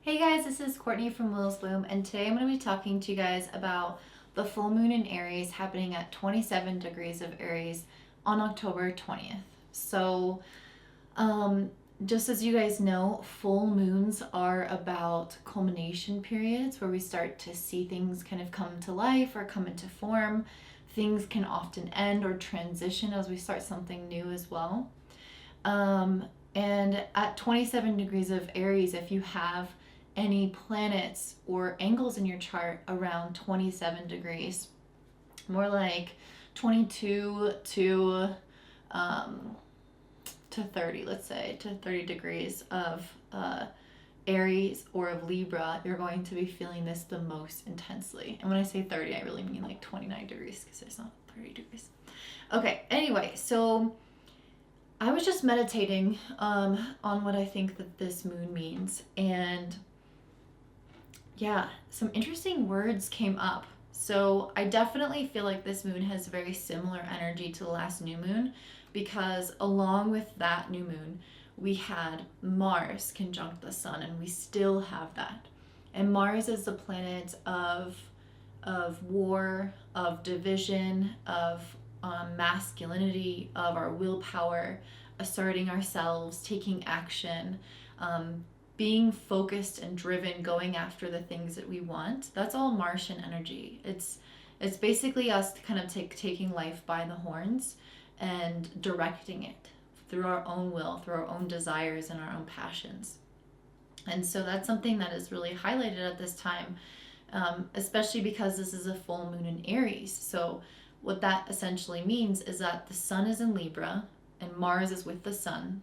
Hey guys, this is Courtney from Will's Bloom, and today I'm going to be talking to you guys about the full moon in Aries happening at 27 degrees of Aries on October 20th. So, just as you guys know, full moons are about culmination periods where we start to see things kind of come to life or come into form. Things can often end or transition as we start something new as well. And at 27 degrees of Aries, if you have any planets or angles in your chart around 27 degrees, more like 22 to 30, let's say, to 30 degrees of Aries or of Libra, you're going to be feeling this the most intensely. And when I say 30, I really mean like 29 degrees because it's not 30 degrees. Okay, anyway, so I was just meditating on what I think that this moon means, and yeah, some interesting words came up. So I definitely feel like this moon has very similar energy to the last new moon, because along with that new moon, we had Mars conjunct the sun, and we still have that. And Mars is the planet of war, of division, of masculinity, of our willpower, asserting ourselves, taking action, being focused and driven, going after the things that we want. That's all Martian energy. It's basically us kind of taking life by the horns and directing it through our own will, through our own desires and our own passions. And so that's something that is really highlighted at this time, especially because this is a full moon in Aries. So what that essentially means is that the sun is in Libra and Mars is with the sun.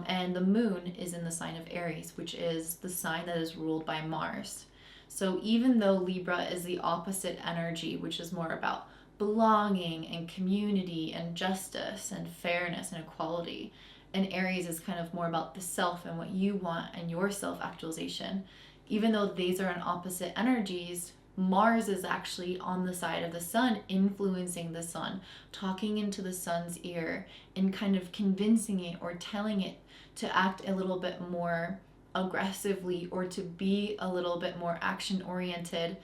And the moon is in the sign of Aries, which is the sign that is ruled by Mars. So even though Libra is the opposite energy, which is more about belonging and community and justice and fairness and equality, and Aries is kind of more about the self and what you want and your self-actualization, even though these are in opposite energies, Mars is actually on the side of the sun, influencing the sun, talking into the sun's ear, and kind of convincing it or telling it to act a little bit more aggressively or to be a little bit more action-oriented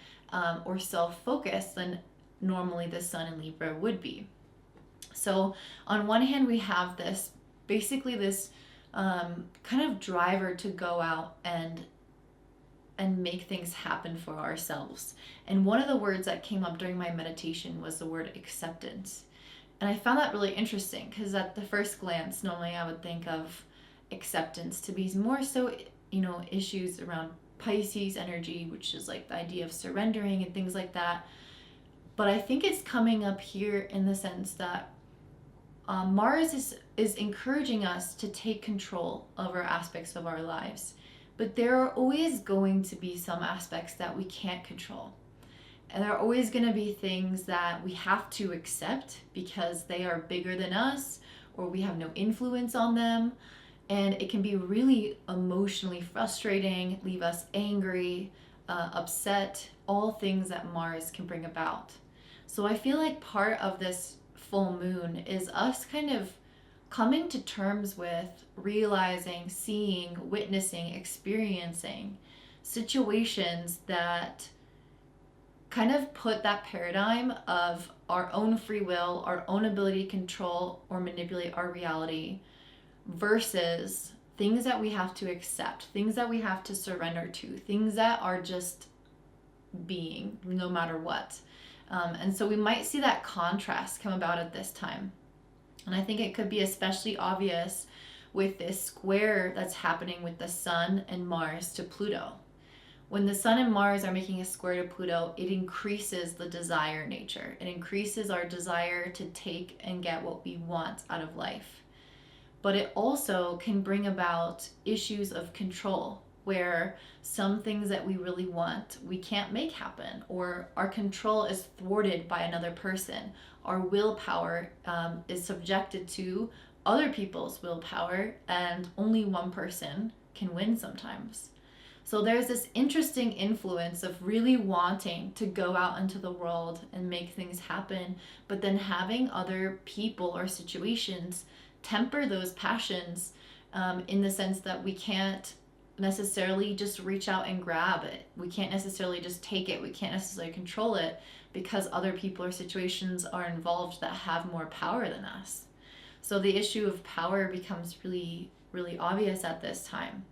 or self-focused than normally the sun in Libra would be. So on one hand, we have this kind of driver to go out and make things happen for ourselves. And one of the words that came up during my meditation was the word acceptance. And I found that really interesting because at the first glance, normally I would think of acceptance to be more so, issues around Pisces energy, which is like the idea of surrendering and things like that. But I think it's coming up here in the sense that Mars is encouraging us to take control over aspects of our lives. But there are always going to be some aspects that we can't control. And there are always going to be things that we have to accept because they are bigger than us or we have no influence on them. And it can be really emotionally frustrating, leave us angry, upset, all things that Mars can bring about. So I feel like part of this full moon is us kind of coming to terms with realizing, seeing, witnessing, experiencing situations that kind of put that paradigm of our own free will, our own ability to control or manipulate our reality versus things that we have to accept, things that we have to surrender to, things that are just being no matter what. And so we might see that contrast come about at this time. And I think it could be especially obvious with this square that's happening with the sun and Mars to Pluto. When the sun and Mars are making a square to Pluto, it increases the desire nature. It increases our desire to take and get what we want out of life. But it also can bring about issues of control, where some things that we really want, we can't make happen, or our control is thwarted by another person. Our willpower is subjected to other people's willpower, and only one person can win sometimes. So there's this interesting influence of really wanting to go out into the world and make things happen, but then having other people or situations temper those passions in the sense that we can't necessarily just reach out and grab it. We can't necessarily just take it. We can't necessarily control it because other people or situations are involved that have more power than us. So the issue of power becomes really, really obvious at this time.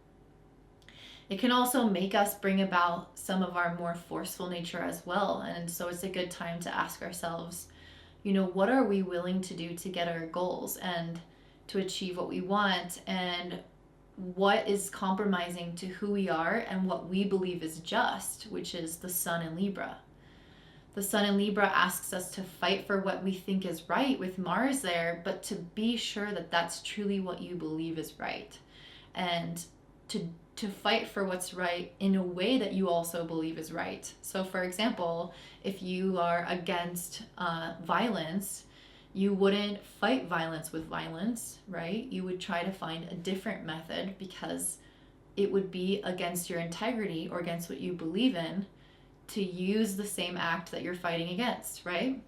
It can also make us bring about some of our more forceful nature as well. And so it's a good time to ask ourselves, what are we willing to do to get our goals and to achieve what we want, and what is compromising to who we are and what we believe is just, which is the sun in Libra. The sun in Libra asks us to fight for what we think is right with Mars there, but to be sure that that's truly what you believe is right. And to fight for what's right in a way that you also believe is right. So for example, if you are against violence, you wouldn't fight violence with violence, right? You would try to find a different method because it would be against your integrity or against what you believe in to use the same act that you're fighting against, right?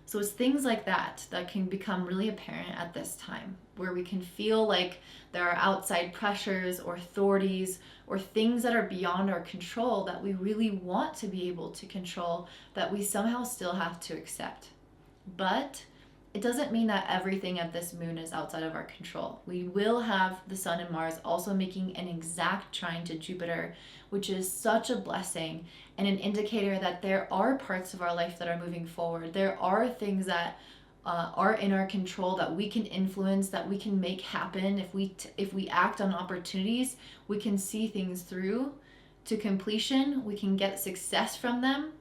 So it's things like that that can become really apparent at this time, where we can feel like there are outside pressures or authorities or things that are beyond our control that we really want to be able to control, that we somehow still have to accept. But it doesn't mean that everything at this moon is outside of our control. We will have the sun and Mars also making an exact trine to Jupiter, which is such a blessing and an indicator that there are parts of our life that are moving forward. There are things that are in our control that we can influence, that we can make happen. If we act on opportunities, we can see things through to completion. We can get success from them.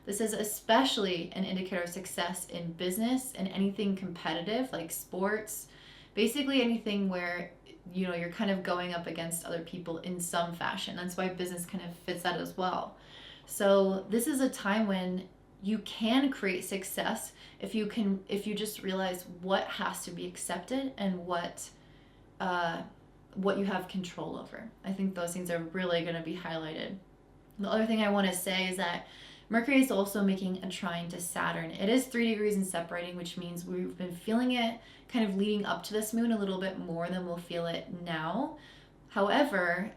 This is especially an indicator of success in business and anything competitive like sports, basically anything where you're kind of going up against other people in some fashion. That's why business kind of fits that as well. So this is a time when you can create success if you just realize what has to be accepted and what you have control over. I think those things are really going to be highlighted. The other thing I want to say is that Mercury is also making a trine to Saturn. It is 3 degrees and separating, which means we've been feeling it kind of leading up to this moon a little bit more than we'll feel it now. However,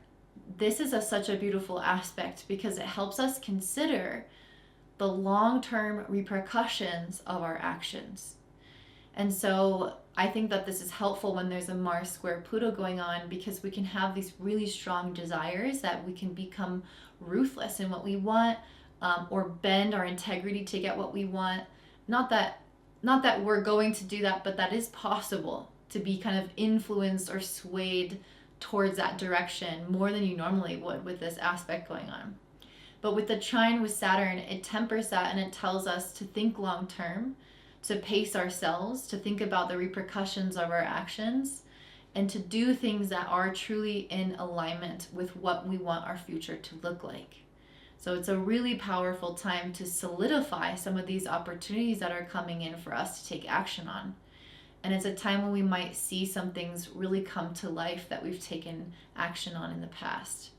this is such a beautiful aspect because it helps us consider the long-term repercussions of our actions. And so I think that this is helpful when there's a Mars square Pluto going on, because we can have these really strong desires that we can become ruthless in what we want, or bend our integrity to get what we want. Not that we're going to do that, but that is possible, to be kind of influenced or swayed towards that direction more than you normally would with this aspect going on. But with the trine with Saturn, it tempers that, and it tells us to think long term, to pace ourselves, to think about the repercussions of our actions, and to do things that are truly in alignment with what we want our future to look like. So it's a really powerful time to solidify some of these opportunities that are coming in for us to take action on. And it's a time when we might see some things really come to life that we've taken action on in the past.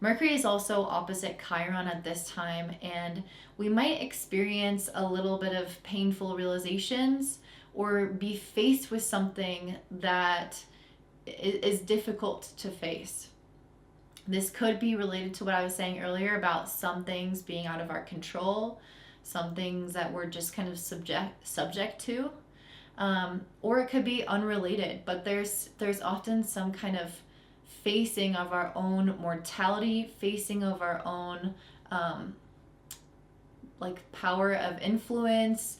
Mercury is also opposite Chiron at this time, and we might experience a little bit of painful realizations or be faced with something that is difficult to face. This could be related to what I was saying earlier about some things being out of our control, some things that we're just kind of subject to, or it could be unrelated, but there's often some kind of facing of our own mortality, facing of our own power of influence,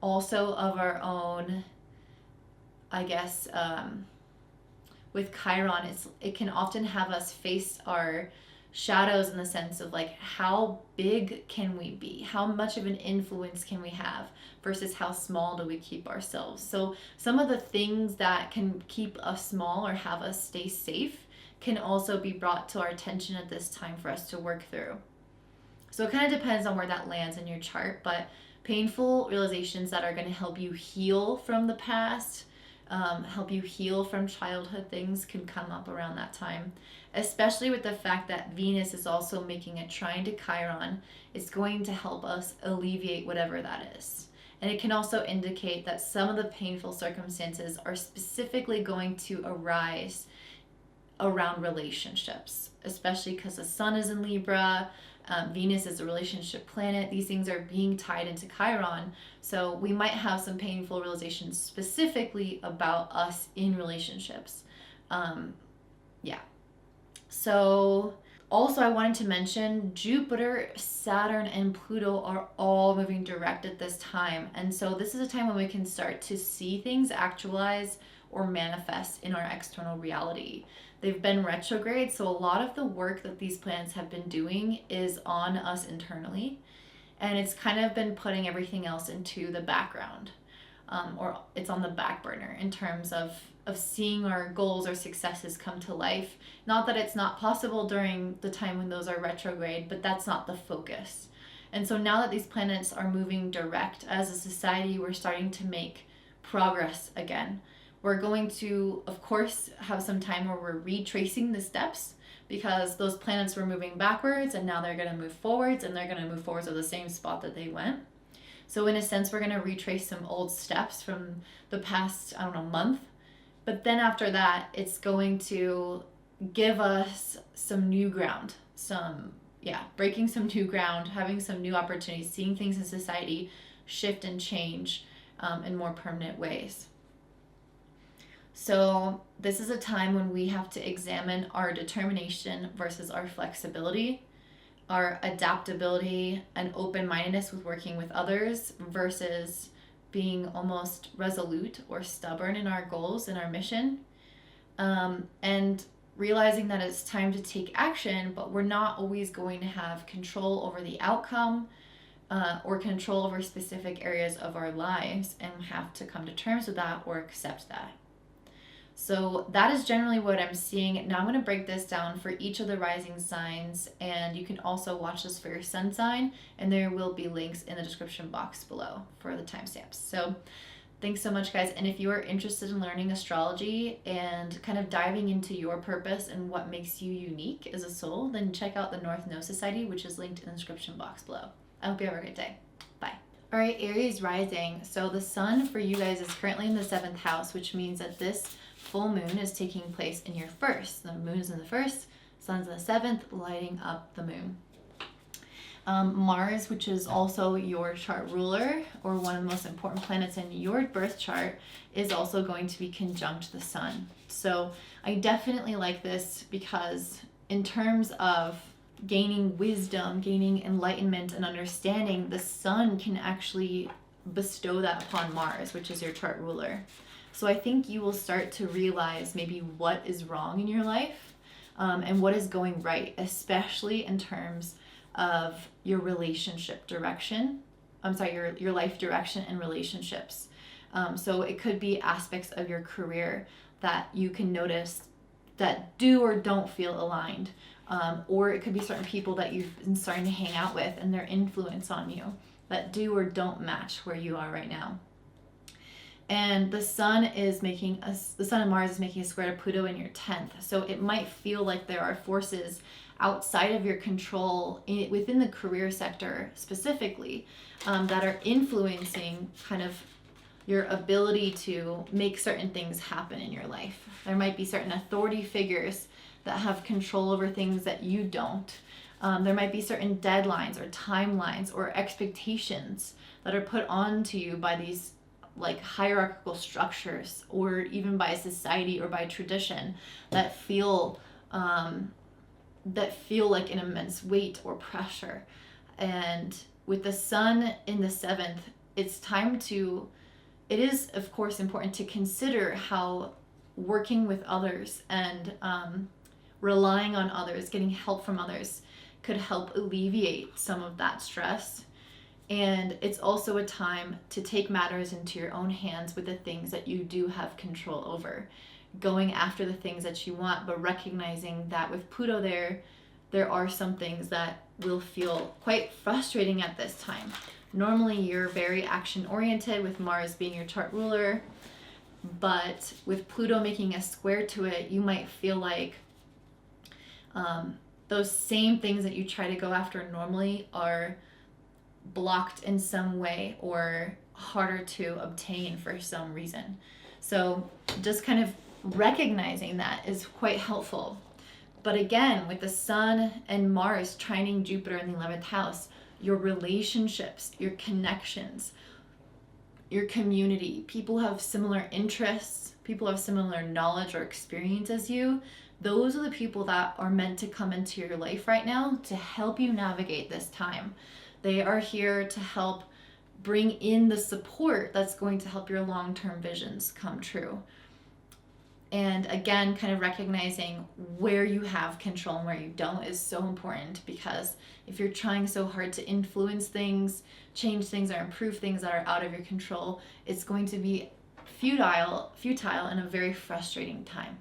also of our own, I guess, with Chiron, it can often have us face our shadows in the sense of how big can we be? How much of an influence can we have versus how small do we keep ourselves? So some of the things that can keep us small or have us stay safe can also be brought to our attention at this time for us to work through. So it kind of depends on where that lands in your chart, but painful realizations that are going to help you heal from the past, help you heal from childhood things can come up around that time, especially with the fact that Venus is also making a trine to Chiron. It's going to help us alleviate whatever that is. And it can also indicate that some of the painful circumstances are specifically going to arise around relationships, especially because the sun is in Libra. Venus is a relationship planet. These things are being tied into Chiron. So we might have some painful realizations specifically about us in relationships. Yeah. So also I wanted to mention Jupiter, Saturn, and Pluto are all moving direct at this time. And so this is a time when we can start to see things actualize or manifest in our external reality. They've been retrograde, so a lot of the work that these planets have been doing is on us internally, and it's kind of been putting everything else into the background, or it's on the back burner in terms of seeing our goals or successes come to life. Not that it's not possible during the time when those are retrograde, but that's not the focus. And so now that these planets are moving direct, as a society, we're starting to make progress again. We're going to, of course, have some time where we're retracing the steps, because those planets were moving backwards and now they're going to move forwards, and they're going to move forwards to the same spot that they went. So in a sense, we're going to retrace some old steps from the past, month. But then after that, it's going to give us some new ground, breaking some new ground, having some new opportunities, seeing things in society shift and change in more permanent ways. So this is a time when we have to examine our determination versus our flexibility, our adaptability and open-mindedness with working with others versus being almost resolute or stubborn in our goals and our mission, and realizing that it's time to take action, but we're not always going to have control over the outcome or control over specific areas of our lives, and we have to come to terms with that or accept that. So that is generally what I'm seeing. Now I'm going to break this down for each of the rising signs, and you can also watch this for your sun sign, and there will be links in the description box below for the timestamps. So thanks so much, guys. And if you are interested in learning astrology and kind of diving into your purpose and what makes you unique as a soul, then check out the North Node Society, which is linked in the description box below. I hope you have a great day. Bye. All right, Aries Rising. So the sun for you guys is currently in the 7th house, which means that this full moon is taking place in your first. The moon is in the first, sun's in the 7th, lighting up the moon. Mars, which is also your chart ruler, or one of the most important planets in your birth chart, is also going to be conjunct the sun. So I definitely like this because in terms of gaining wisdom, gaining enlightenment and understanding, the sun can actually bestow that upon Mars, which is your chart ruler. So I think you will start to realize maybe what is wrong in your life and what is going right, especially in terms of your relationship direction. Your life direction and relationships. So it could be aspects of your career that you can notice that do or don't feel aligned. Or it could be certain people that you've been starting to hang out with and their influence on you that do or don't match where you are right now. And the sun and Mars is making a square to Pluto in your 10th. So it might feel like there are forces outside of your control within the career sector specifically that are influencing kind of your ability to make certain things happen in your life. There might be certain authority figures that have control over things that you don't. There might be certain deadlines or timelines or expectations that are put onto you by these like hierarchical structures, or even by society or by tradition, that feel like an immense weight or pressure. And with the sun in the 7th, it is of course important to consider how working with others and relying on others, getting help from others, could help alleviate some of that stress. And it's also a time to take matters into your own hands with the things that you do have control over. Going after the things that you want, but recognizing that with Pluto there are some things that will feel quite frustrating at this time. Normally you're very action-oriented with Mars being your chart ruler, but with Pluto making a square to it, you might feel like those same things that you try to go after normally are blocked in some way or harder to obtain for some reason. So just kind of recognizing that is quite helpful. But again, with the Sun and Mars trining Jupiter in the 11th house, your relationships, your connections, your community, people have similar interests, people have similar knowledge or experience as you. Those are the people that are meant to come into your life right now to help you navigate this time. They are here to help bring in the support that's going to help your long-term visions come true. And again, kind of recognizing where you have control and where you don't is so important, because if you're trying so hard to influence things, change things, or improve things that are out of your control, it's going to be futile and a very frustrating time.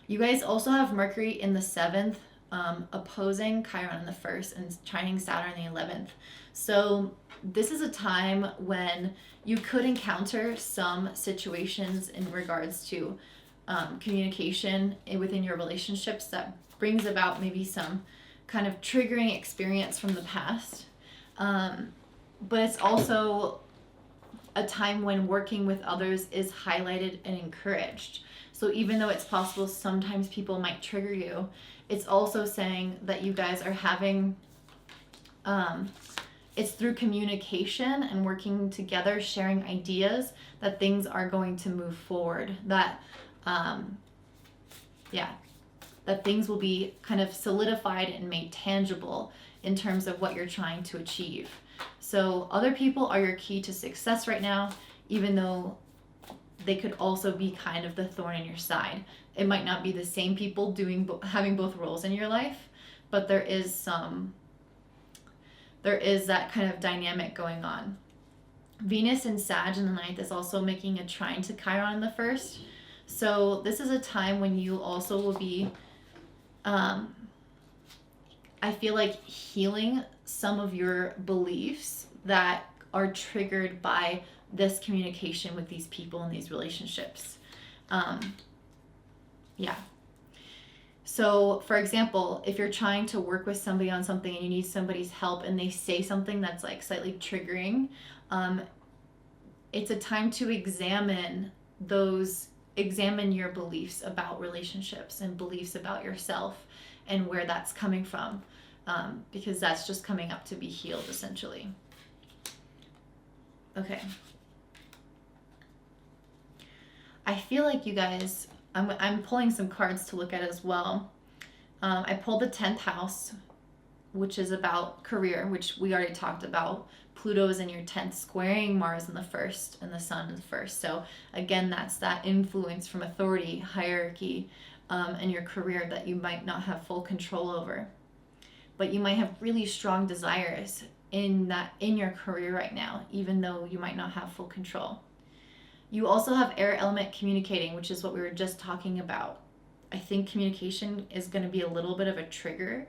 You guys also have Mercury in the 7th, opposing Chiron in the 1st, and trining Saturn in the 11th. So this is a time when you could encounter some situations in regards to communication within your relationships that brings about maybe some kind of triggering experience from the past. But it's also a time when working with others is highlighted and encouraged. So even though it's possible sometimes people might trigger you, it's also saying that you guys are having, it's through communication and working together, sharing ideas, that things are going to move forward. That, that things will be kind of solidified and made tangible in terms of what you're trying to achieve. So other people are your key to success right now, even though they could also be kind of the thorn in your side. It might not be the same people having both roles in your life, but there is that kind of dynamic going on. Venus in Sag in the 9th is also making a trine to Chiron in the 1st. So this is a time when you also will be, I feel like, healing some of your beliefs that are triggered by this communication with these people and these relationships. So for example, if you're trying to work with somebody on something and you need somebody's help and they say something that's like slightly triggering, it's a time to examine your beliefs about relationships and beliefs about yourself and where that's coming from, because that's just coming up to be healed essentially. Okay. I feel like you guys, I'm pulling some cards to look at as well. I pulled the 10th house, which is about career, which we already talked about. Pluto is in your 10th, squaring Mars in the 1st and the Sun in the 1st. So again, that's that influence from authority, hierarchy, and your career that you might not have full control over. But you might have really strong desires in your career right now, even though you might not have full control. You also have air element communicating, which is what we were just talking about. I think communication is going to be a little bit of a trigger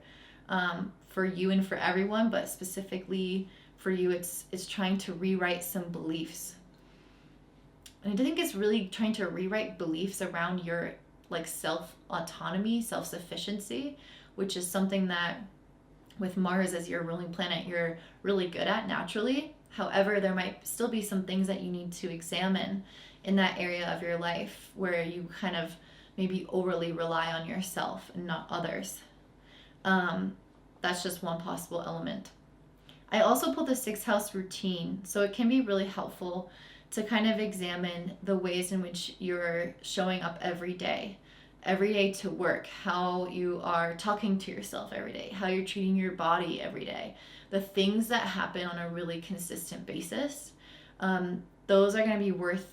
for you and for everyone, but specifically for you, it's trying to rewrite some beliefs. And I think it's really trying to rewrite beliefs around your like self-autonomy, self-sufficiency, which is something that with Mars as your ruling planet, you're really good at naturally. However, there might still be some things that you need to examine in that area of your life where you kind of maybe overly rely on yourself and not others. That's just one possible element. I also pulled the 6th house routine, so it can be really helpful to kind of examine the ways in which you're showing up every day to work, how you are talking to yourself every day, how you're treating your body every day, the things that happen on a really consistent basis. Those are going to be worth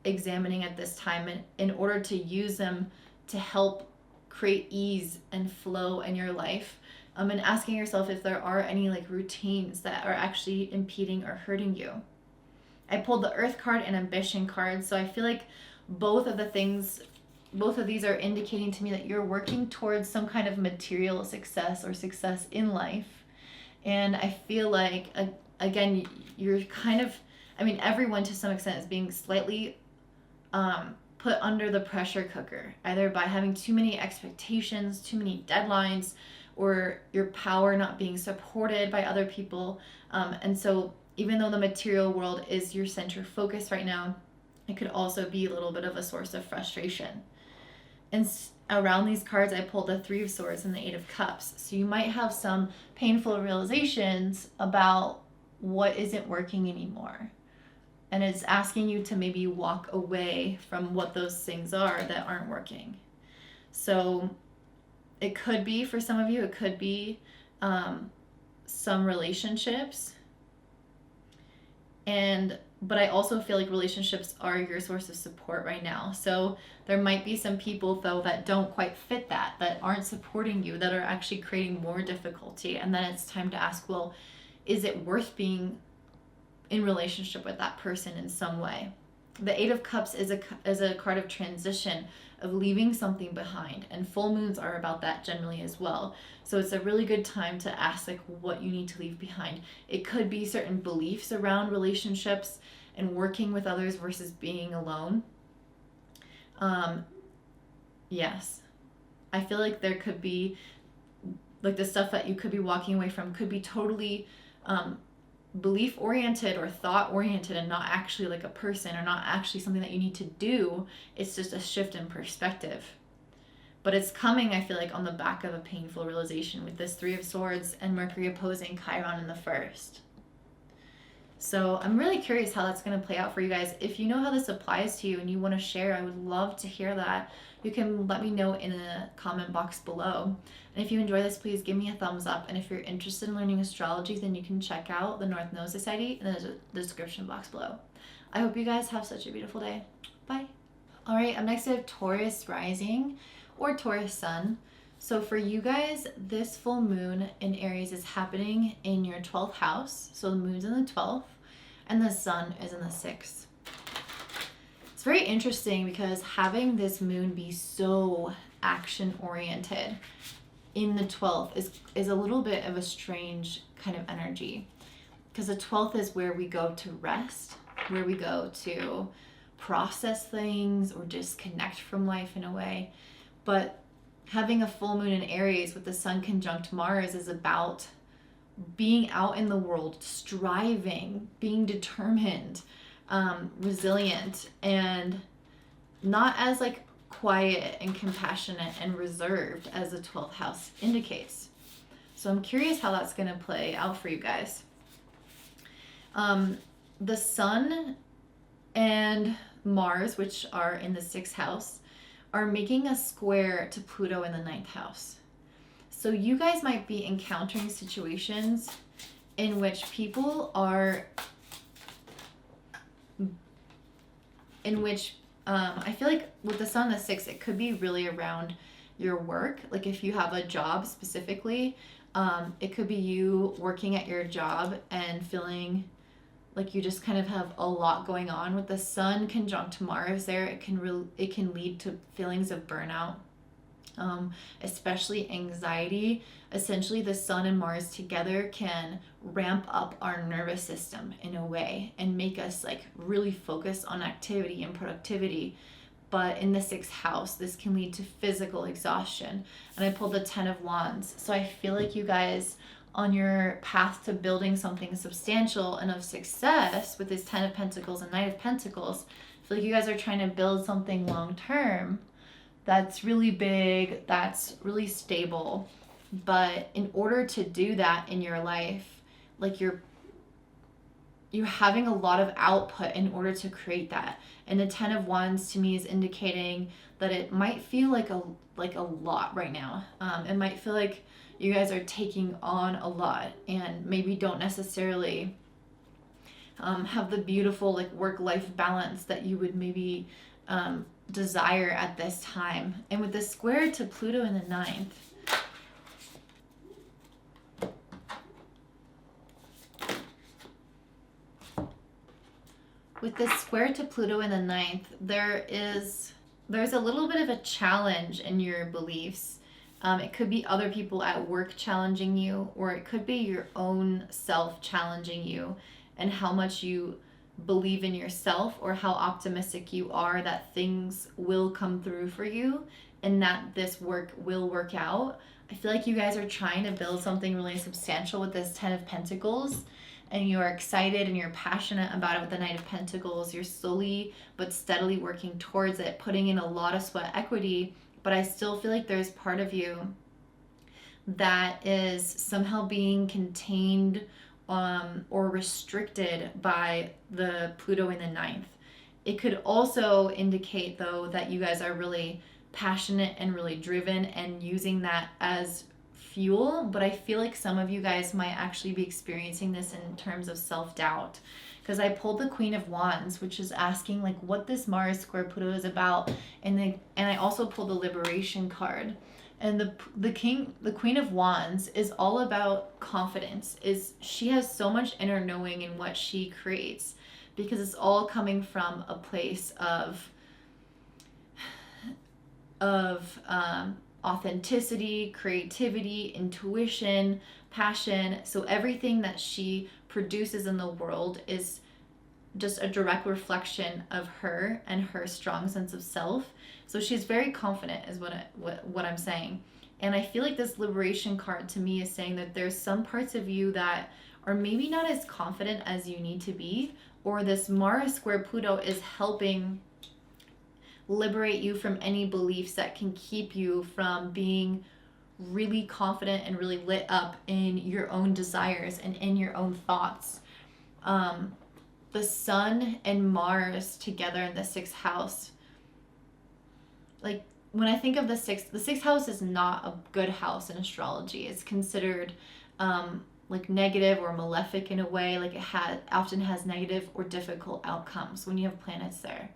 examining at this time in order to use them to help create ease and flow in your life, and asking yourself if there are any like routines that are actually impeding or hurting you. I pulled the Earth card and Ambition card, so I feel like both of these are indicating to me that you're working towards some kind of material success or success in life. And I feel like, again, you're kind of, everyone to some extent is being slightly put under the pressure cooker, either by having too many expectations, too many deadlines, or your power not being supported by other people. And so even though the material world is your center focus right now, It could also be a little bit of a source of frustration. And around these cards, I pulled the Three of Swords and the Eight of Cups. So you might have some painful realizations about what isn't working anymore. And it's asking you to maybe walk away from what those things are that aren't working. So it could be, for some of you, it could be some relationships. But I also feel like relationships are your source of support right now. So there might be some people, though, that don't quite fit that aren't supporting you, that are actually creating more difficulty. And then it's time to ask, well, is it worth being in relationship with that person in some way? The Eight of Cups is a card of transition, of leaving something behind. And full moons are about that generally as well. So it's a really good time to ask like what you need to leave behind. It could be certain beliefs around relationships and working with others versus being alone. Yes. I feel like there could be, like the stuff that you could be walking away from could be totally belief oriented or thought oriented and not actually like a person or not actually something that you need to do. It's just a shift in perspective. But it's coming, I feel like, on the back of a painful realization with this Three of Swords and Mercury opposing Chiron in the first. So I'm really curious how that's going to play out for you guys. If you know how this applies to you and you want to share, I would love to hear that. You can let me know in the comment box below. And if you enjoy this, please give me a thumbs up. And if you're interested in learning astrology, then you can check out the North Node Society in the description box below. I hope you guys have such a beautiful day. Bye. All right, up next I have Taurus Rising or Taurus Sun. So for you guys, this full moon in Aries is happening in your 12th house. So the moon's in the 12th and the sun is in the 6th. It's very interesting because having this moon be so action oriented in the 12th is a little bit of a strange kind of energy, because the 12th is where we go to rest, where we go to process things or disconnect from life in a way. But having a full moon in Aries with the sun conjunct Mars is about being out in the world, striving, being determined, resilient, and not as like quiet and compassionate and reserved as the 12th house indicates. So I'm curious how that's going to play out for you guys. The sun and Mars, which are in the 6th house, are making a square to Pluto in the 9th house. So you guys might be encountering situations in which people are, I feel like with the sun in the 6th, it could be really around your work. Like if you have a job specifically, it could be you working at your job and feeling like you just kind of have a lot going on. With the sun conjunct Mars there, it can lead to feelings of burnout, especially anxiety. Essentially, the sun and Mars together can ramp up our nervous system in a way and make us like really focus on activity and productivity. But in the 6th house, this can lead to physical exhaustion. And I pulled the 10 of Wands. So I feel like you guys, on your path to building something substantial and of success with this 10 of Pentacles and Knight of Pentacles, I feel like you guys are trying to build something long term that's really big, that's really stable. But in order to do that in your life, like you're having a lot of output in order to create that. And the 10 of Wands to me is indicating that it might feel like a lot right now. It might feel like you guys are taking on a lot and maybe don't necessarily have the beautiful like work-life balance that you would maybe desire at this time. And with the square to Pluto in the 9th, there's a little bit of a challenge in your beliefs. It could be other people at work challenging you, or it could be your own self challenging you and how much you believe in yourself or how optimistic you are that things will come through for you and that this work will work out. I feel like you guys are trying to build something really substantial with this 10 of Pentacles, and you're excited and you're passionate about it with the Knight of Pentacles. You're slowly but steadily working towards it, putting in a lot of sweat equity, but I still feel like there's part of you that is somehow being contained or restricted by the Pluto in the ninth. It could also indicate, though, that you guys are really passionate and really driven and using that as fuel, but I feel like some of you guys might actually be experiencing this in terms of self-doubt, because I pulled the Queen of Wands, which is asking like what this Mars square Pluto is about, and I also pulled the Liberation card. And the Queen of Wands is all about confidence. She has so much inner knowing in what she creates, because it's all coming from a place of authenticity, creativity, intuition, passion. So everything that she produces in the world is just a direct reflection of her and her strong sense of self. So she's very confident is what I'm saying. And I feel like this Liberation card to me is saying that there's some parts of you that are maybe not as confident as you need to be, or this Mars square Pluto is helping liberate you from any beliefs that can keep you from being really confident and really lit up in your own desires and in your own thoughts. The Sun and Mars together in the sixth house. Like when I think of the sixth house is not a good house in astrology. It's considered like negative or malefic in a way. Like it often has negative or difficult outcomes when you have planets there.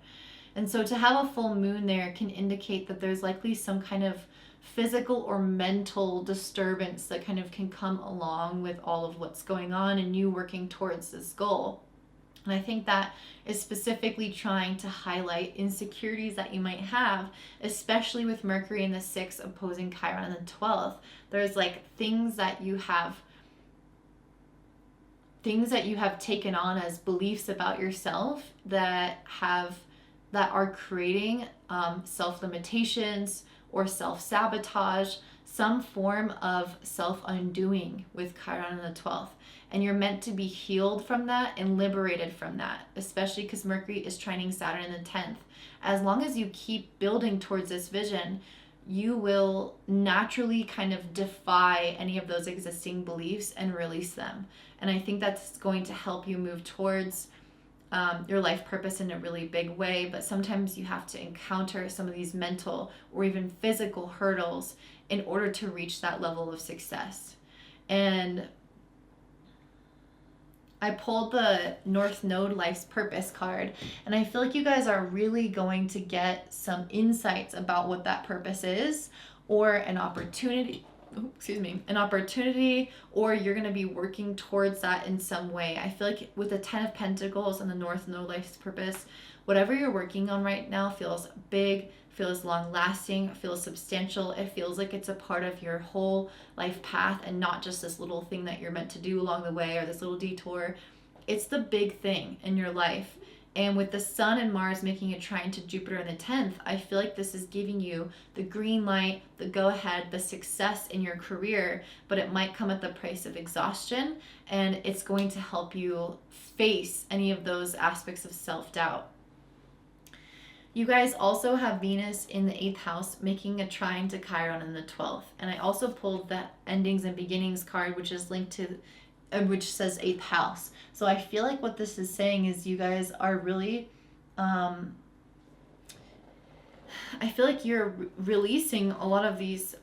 And so to have a full moon there can indicate that there's likely some kind of physical or mental disturbance that kind of can come along with all of what's going on and you working towards this goal. And I think that is specifically trying to highlight insecurities that you might have, especially with Mercury in the 6th opposing Chiron in the 12th. There's like things that you have taken on as beliefs about yourself that are creating self-limitations or self-sabotage, some form of self-undoing with Chiron in the 12th. And you're meant to be healed from that and liberated from that, especially because Mercury is trining Saturn in the 10th. As long as you keep building towards this vision, you will naturally kind of defy any of those existing beliefs and release them. And I think that's going to help you move towards your life purpose in a really big way. But sometimes you have to encounter some of these mental or even physical hurdles in order to reach that level of success. And I pulled the North Node Life's Purpose card, and I feel like you guys are really going to get some insights about what that purpose is, or an opportunity, or you're going to be working towards that in some way. I feel like with the 10 of Pentacles and the North Node Life's Purpose, whatever you're working on right now feels big, feels long-lasting, feels substantial. It feels like it's a part of your whole life path and not just this little thing that you're meant to do along the way or this little detour. It's the big thing in your life. And with the Sun and Mars making a trine to Jupiter in the 10th, I feel like this is giving you the green light, the go-ahead, the success in your career, but it might come at the price of exhaustion, and it's going to help you face any of those aspects of self-doubt. You guys also have Venus in the 8th house making a trine to Chiron in the 12th. And I also pulled that Endings and Beginnings card, which is linked to, which says 8th house. So I feel like what this is saying is you guys are really, I feel like you're releasing a lot of these,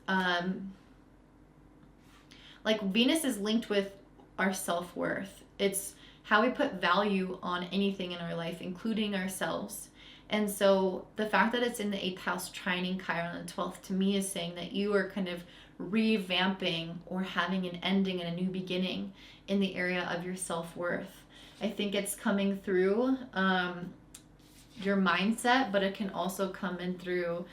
like Venus is linked with our self-worth. It's how we put value on anything in our life, including ourselves. And so the fact that it's in the 8th house trining Chiron on the 12th to me is saying that you are kind of revamping or having an ending and a new beginning in the area of your self-worth. I think it's coming through your mindset, but it can also come in through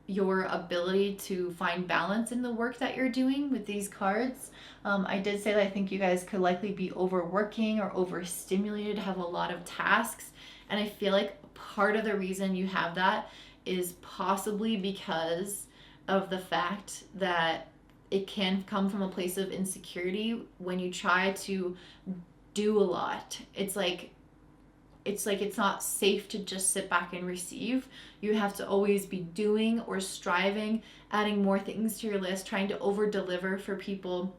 your ability to find balance in the work that you're doing with these cards. I did say that I think you guys could likely be overworking or overstimulated, have a lot of tasks. And I feel like part of the reason you have that is possibly because of the fact that it can come from a place of insecurity when you try to do a lot. It's like it's not safe to just sit back and receive. You have to always be doing or striving, adding more things to your list, trying to over deliver for people.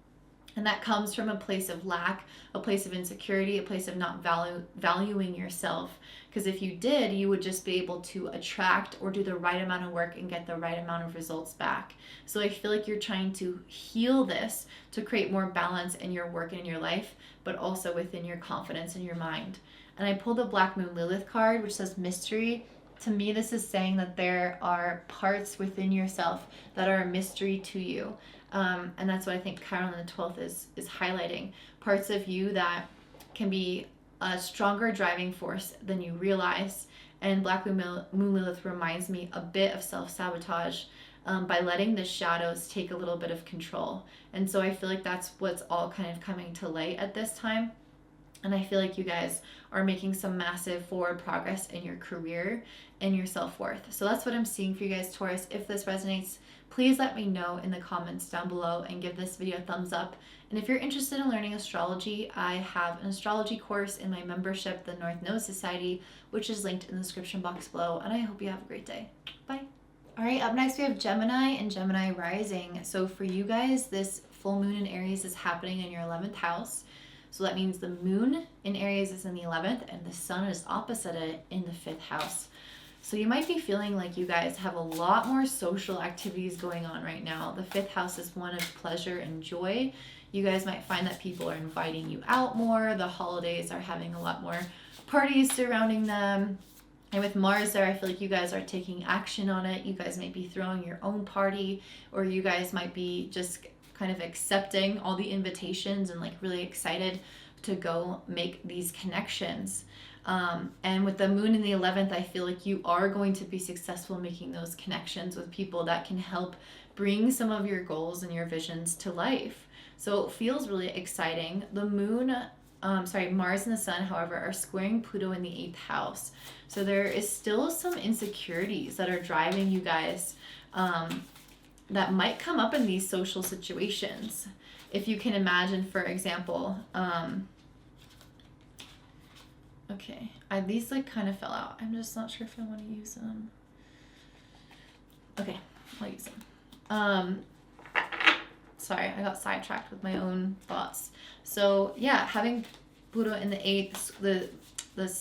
And that comes from a place of lack, a place of insecurity, a place of not valuing yourself. Because if you did, you would just be able to attract or do the right amount of work and get the right amount of results back. So I feel like you're trying to heal this to create more balance in your work and in your life, but also within your confidence and your mind. And I pulled the Black Moon Lilith card, which says mystery. To me, this is saying that there are parts within yourself that are a mystery to you. And that's what I think Chiron the 12th is highlighting. Parts of you that can be a stronger driving force than you realize. And Black Moon Lilith reminds me a bit of self-sabotage by letting the shadows take a little bit of control. And so I feel like that's what's all kind of coming to light at this time. And I feel like you guys are making some massive forward progress in your career and your self-worth. So that's what I'm seeing for you guys, Taurus. If this resonates, please let me know in the comments down below and give this video a thumbs up. And if you're interested in learning astrology, I have an astrology course in my membership, the North Node Society, which is linked in the description box below. And I hope you have a great day. Bye. All right, up next we have Gemini and Gemini Rising. So for you guys, this full moon in Aries is happening in your 11th house. So that means the moon in Aries is in the 11th and the sun is opposite it in the 5th house. So you might be feeling like you guys have a lot more social activities going on right now. The 5th house is one of pleasure and joy. You guys might find that people are inviting you out more. The holidays are having a lot more parties surrounding them. And with Mars there, I feel like you guys are taking action on it. You guys might be throwing your own party, or you guys might be just kind of accepting all the invitations and like really excited to go make these connections. And with the moon in the 11th, I feel like you are going to be successful making those connections with people that can help bring some of your goals and your visions to life. So it feels really exciting. The moon, Mars and the sun, however, are squaring Pluto in the 8th house. So there is still some insecurities that are driving you guys that might come up in these social situations. If you can imagine, for example, these like kind of fell out. I'm just not sure if I want to use them. Okay, I'll use them. Sorry, I got sidetracked with my own thoughts. So yeah, having Pluto in the 8th, the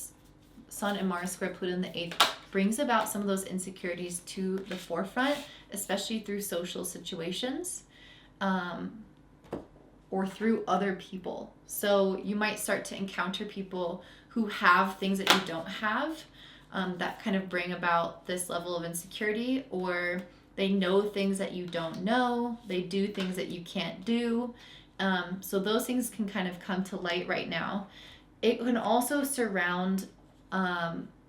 Sun and Mars square Pluto in the 8th brings about some of those insecurities to the forefront, especially through social situations or through other people. So you might start to encounter people who have things that you don't have that kind of bring about this level of insecurity, or they know things that you don't know. They do things that you can't do. So those things can kind of come to light right now. It can also surround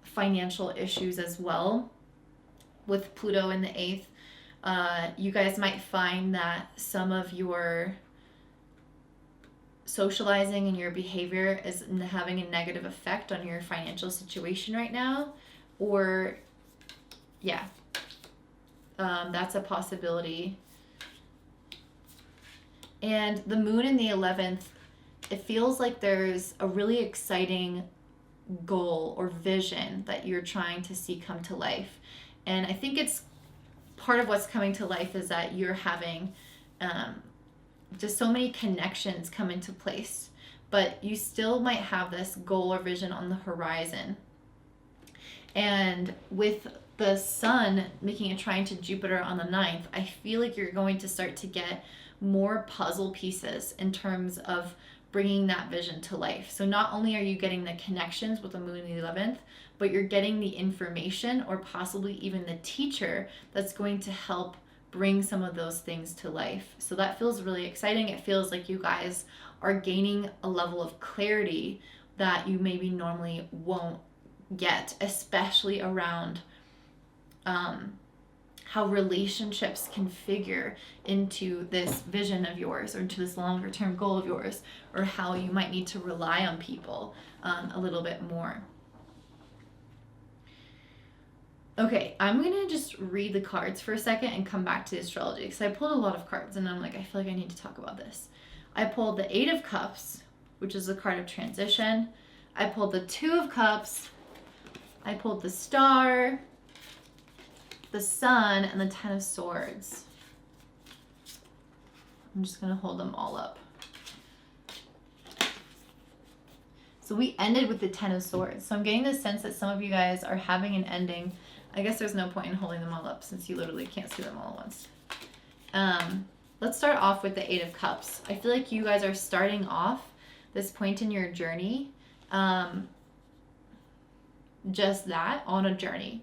financial issues as well. With Pluto in the 8th, you guys might find that some of your socializing and your behavior is having a negative effect on your financial situation right now. Or, yeah, that's a possibility. And the moon in the 11th, it feels like there's a really exciting goal or vision that you're trying to see come to life. And I think it's part of what's coming to life is that you're having just so many connections come into place, but you still might have this goal or vision on the horizon. And with the sun making a trine to Jupiter on the 9th, I feel like you're going to start to get more puzzle pieces in terms of bringing that vision to life. So not only are you getting the connections with the moon in the 11th, but you're getting the information or possibly even the teacher that's going to help bring some of those things to life. So that feels really exciting. It feels like you guys are gaining a level of clarity that you maybe normally won't get, especially around how relationships can figure into this vision of yours or into this longer term goal of yours, or how you might need to rely on people a little bit more. Okay, I'm gonna just read the cards for a second and come back to the astrology because I pulled a lot of cards and I'm like, I feel like I need to talk about this. I pulled the Eight of Cups, which is a card of transition. I pulled the Two of Cups. I pulled the Star, the Sun, and the Ten of Swords. I'm just gonna hold them all up. So we ended with the Ten of Swords. So I'm getting the sense that some of you guys are having an ending. I guess there's no point in holding them all up since you literally can't see them all at once. Let's start off with the Eight of Cups. I feel like you guys are starting off this point in your journey, just that, on a journey.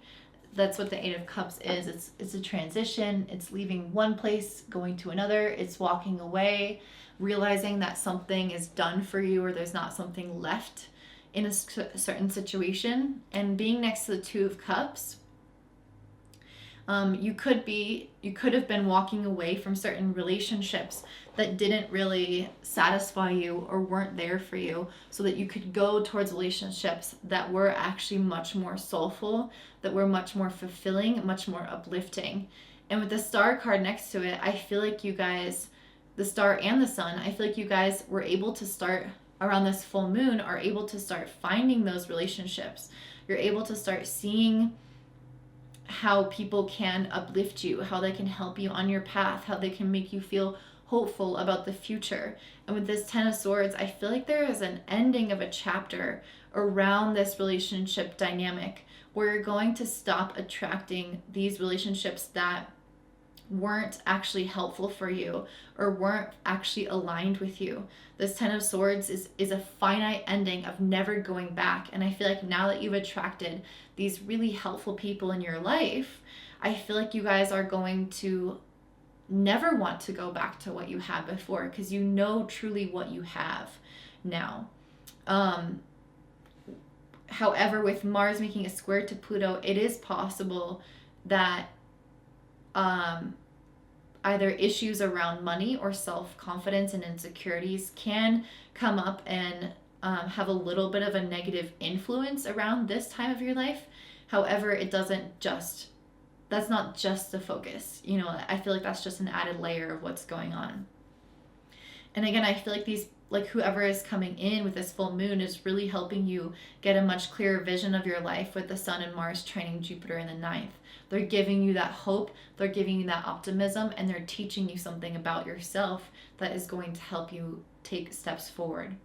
That's what the Eight of Cups is. It's a transition. It's leaving one place, going to another. It's walking away, realizing that something is done for you or there's not something left in a certain situation. And being next to the Two of Cups, you could have been walking away from certain relationships that didn't really satisfy you or weren't there for you, so that you could go towards relationships that were actually much more soulful, that were much more fulfilling, much more uplifting. And with the Star card next to it, I feel like you guys, the Star and the Sun, I feel like you guys were able to start around this full moon, are able to start finding those relationships. You're able to start seeing how people can uplift you, how they can help you on your path, how they can make you feel hopeful about the future. And with this Ten of Swords, I feel like there is an ending of a chapter around this relationship dynamic where you're going to stop attracting these relationships that weren't actually helpful for you or weren't actually aligned with you. This Ten of Swords is a finite ending of never going back. And I feel like now that you've attracted these really helpful people in your life, I feel like you guys are going to never want to go back to what you had before because you know truly what you have now. However, with Mars making a square to Pluto, it is possible that either issues around money or self-confidence and insecurities can come up and have a little bit of a negative influence around this time of your life. However, that's not just the focus. You know, I feel like that's just an added layer of what's going on. And again, I feel like whoever is coming in with this full moon is really helping you get a much clearer vision of your life with the Sun and Mars trining Jupiter in the ninth. They're giving you that hope, they're giving you that optimism, and they're teaching you something about yourself that is going to help you take steps forward.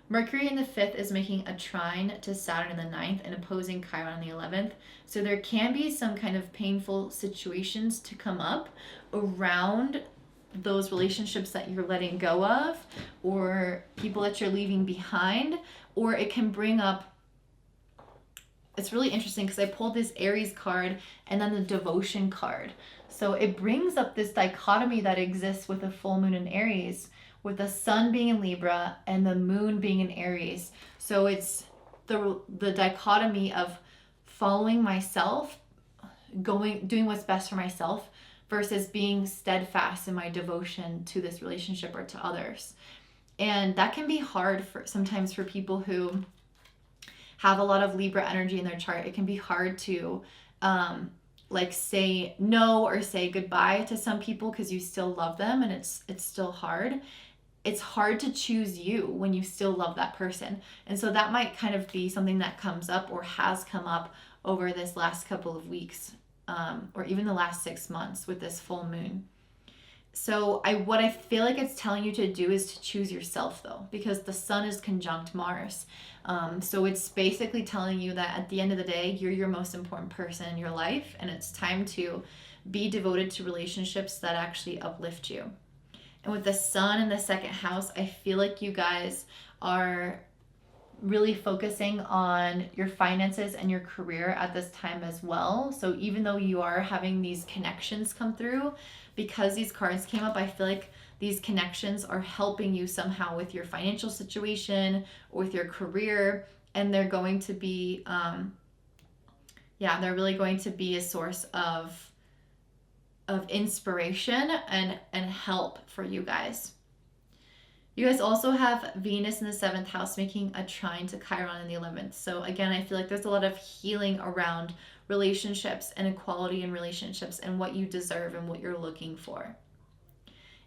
Mercury in the 5th is making a trine to Saturn in the 9th and opposing Chiron in the 11th. So there can be some kind of painful situations to come up around those relationships that you're letting go of or people that you're leaving behind, or it can bring up, it's really interesting because I pulled this Aries card and then the devotion card. So it brings up this dichotomy that exists with a full moon in Aries, with the sun being in Libra and the moon being in Aries. So it's the dichotomy of following myself, doing what's best for myself, versus being steadfast in my devotion to this relationship or to others. And that can be hard sometimes for people who have a lot of Libra energy in their chart. It can be hard to say no or say goodbye to some people because you still love them, and it's still hard. It's hard to choose you when you still love that person. And so that might kind of be something that comes up or has come up over this last couple of weeks, or even the last 6 months with this full moon. So what I feel like it's telling you to do is to choose yourself, though, because the sun is conjunct Mars. So it's basically telling you that at the end of the day, you're your most important person in your life, and it's time to be devoted to relationships that actually uplift you. And with the sun in the second house, I feel like you guys are really focusing on your finances and your career at this time as well. So even though you are having these connections come through, because these cards came up, I feel like these connections are helping you somehow with your financial situation or with your career, and they're going to be they're really going to be a source of inspiration and help for you guys. You guys also have Venus in the 7th house making a trine to Chiron in the 11th. So again, I feel like there's a lot of healing around relationships and equality in relationships and what you deserve and what you're looking for.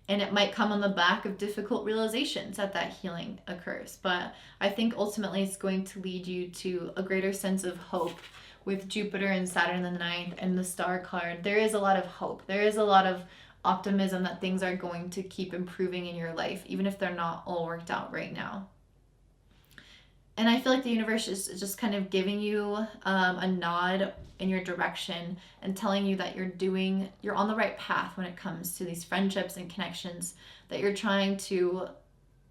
And it might come on the back of difficult realizations that healing occurs. But I think ultimately it's going to lead you to a greater sense of hope. With Jupiter and Saturn in the 9th and the star card, there is a lot of hope. There is a lot of optimism that things are going to keep improving in your life, even if they're not all worked out right now. And I feel like the universe is just kind of giving you a nod in your direction and telling you that you're on the right path when it comes to these friendships and connections, that you're trying to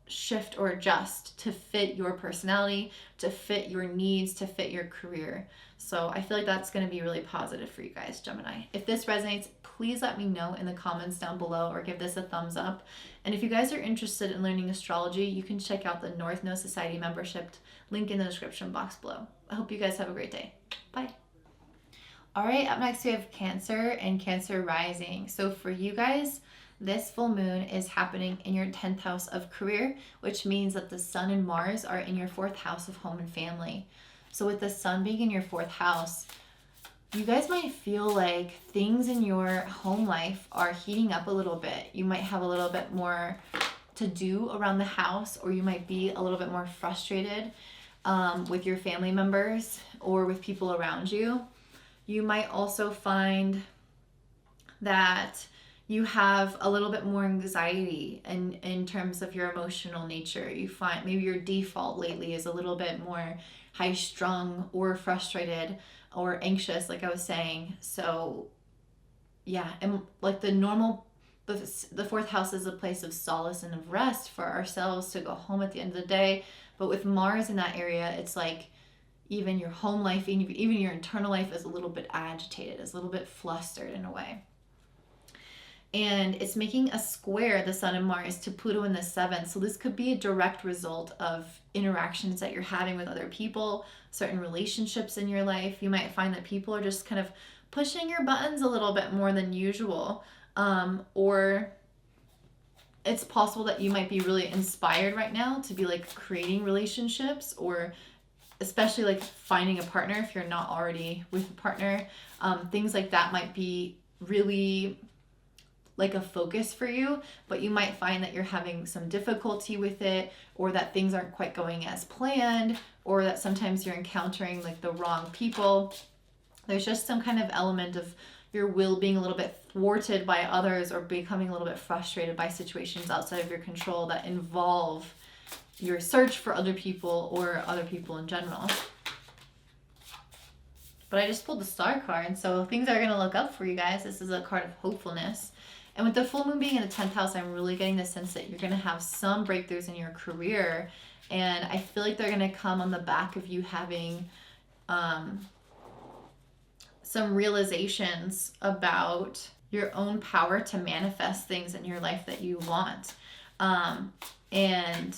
shift or adjust to fit your personality, to fit your needs, to fit your career. So I feel like that's going to be really positive for you guys, Gemini. If this resonates, please let me know in the comments down below or give this a thumbs up. And if you guys are interested in learning astrology, you can check out the North Node Society membership, link in the description box below. I hope you guys have a great day. Bye. All right, up next we have Cancer and Cancer Rising. So for you guys, this full moon is happening in your 10th house of career, which means that the Sun and Mars are in your 4th house of home and family. So with the Sun being in your 4th house, you guys might feel like things in your home life are heating up a little bit. You might have a little bit more to do around the house, or you might be a little bit more frustrated with your family members or with people around you. You might also find that you have a little bit more anxiety in terms of your emotional nature. You find maybe your default lately is a little bit more high strung or frustrated or anxious, like I was saying. So yeah, and like the 4th house is a place of solace and of rest for ourselves to go home at the end of the day. But with Mars in that area, it's like even your home life, even your internal life is a little bit agitated, is a little bit flustered in a way. And it's making a square, the Sun and Mars, to Pluto in the 7th. So this could be a direct result of interactions that you're having with other people, certain relationships in your life. You might find that people are just kind of pushing your buttons a little bit more than usual. Or it's possible that you might be really inspired right now to be like creating relationships, or especially like finding a partner if you're not already with a partner. Things like that might be really like a focus for you, but you might find that you're having some difficulty with it, or that things aren't quite going as planned, or that sometimes you're encountering like the wrong people. There's just some kind of element of your will being a little bit thwarted by others, or becoming a little bit frustrated by situations outside of your control that involve your search for other people or other people in general. But I just pulled the Star card, so things are going to look up for you guys. This is a card of hopefulness. And with the full moon being in the 10th house, I'm really getting the sense that you're going to have some breakthroughs in your career. And I feel like they're going to come on the back of you having some realizations about your own power to manifest things in your life that you want. And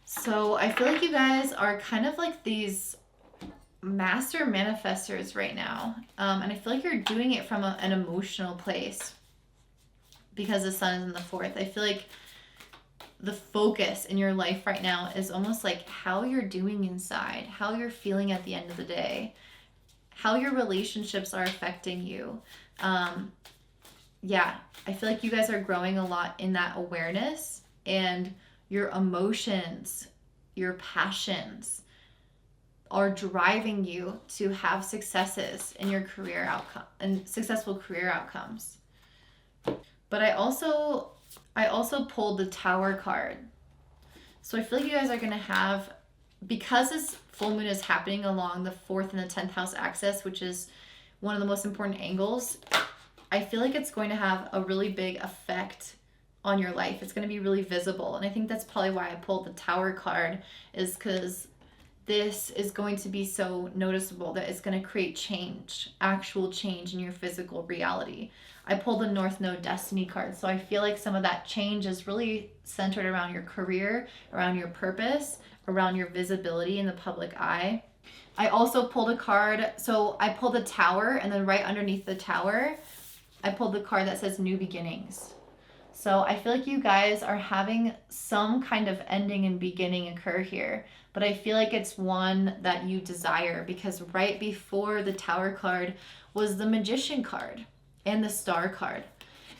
so I feel like you guys are kind of like these master manifestors right now. And I feel like you're doing it from an emotional place, because the Sun is in the 4th. I feel like the focus in your life right now is almost like how you're doing inside, how you're feeling at the end of the day, how your relationships are affecting you. Yeah, I feel like you guys are growing a lot in that awareness, and your emotions, your passions are driving you to have successes in your career outcome and successful career outcomes. But I also pulled the Tower card. So I feel like you guys are going to have, because this full moon is happening along the 4th and the 10th house axis, which is one of the most important angles, I feel like it's going to have a really big effect on your life. It's going to be really visible. And I think that's probably why I pulled the Tower card, is because this is going to be so noticeable that it's going to create change, actual change in your physical reality. I pulled the North Node Destiny card, so I feel like some of that change is really centered around your career, around your purpose, around your visibility in the public eye. I also pulled a card, so I pulled the Tower, and then right underneath the Tower, I pulled the card that says New Beginnings. So I feel like you guys are having some kind of ending and beginning occur here, but I feel like it's one that you desire, because right before the Tower card was the Magician card and the Star card.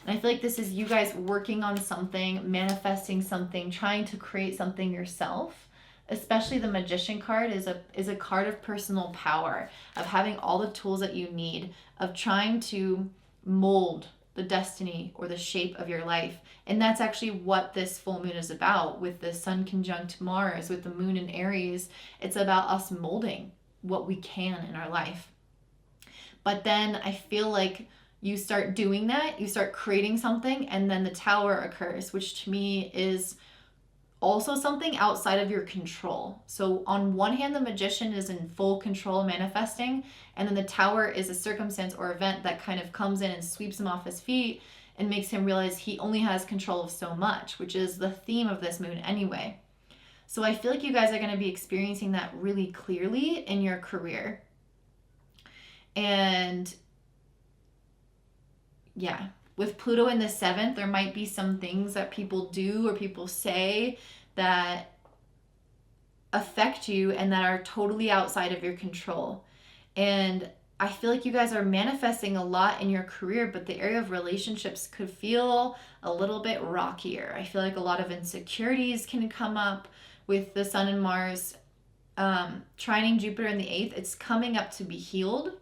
And I feel like this is you guys working on something, manifesting something, trying to create something yourself. Especially the Magician card is a card of personal power, of having all the tools that you need, of trying to mold the destiny or the shape of your life. And that's actually what this full moon is about, with the sun conjunct Mars, with the moon in Aries. It's about us molding what we can in our life. But then I feel like you start doing that, you start creating something, and then the Tower occurs, which to me is also something outside of your control. So on one hand, the Magician is in full control, manifesting, and then the Tower is a circumstance or event that kind of comes in and sweeps him off his feet and makes him realize he only has control of so much, which is the theme of this moon anyway. So I feel like you guys are going to be experiencing that really clearly in your career. And yeah, with Pluto in the 7th, there might be some things that people do or people say that affect you and that are totally outside of your control. And I feel like you guys are manifesting a lot in your career, but the area of relationships could feel a little bit rockier. I feel like a lot of insecurities can come up with the Sun and Mars trining Jupiter in the 8th. It's coming up to be healed.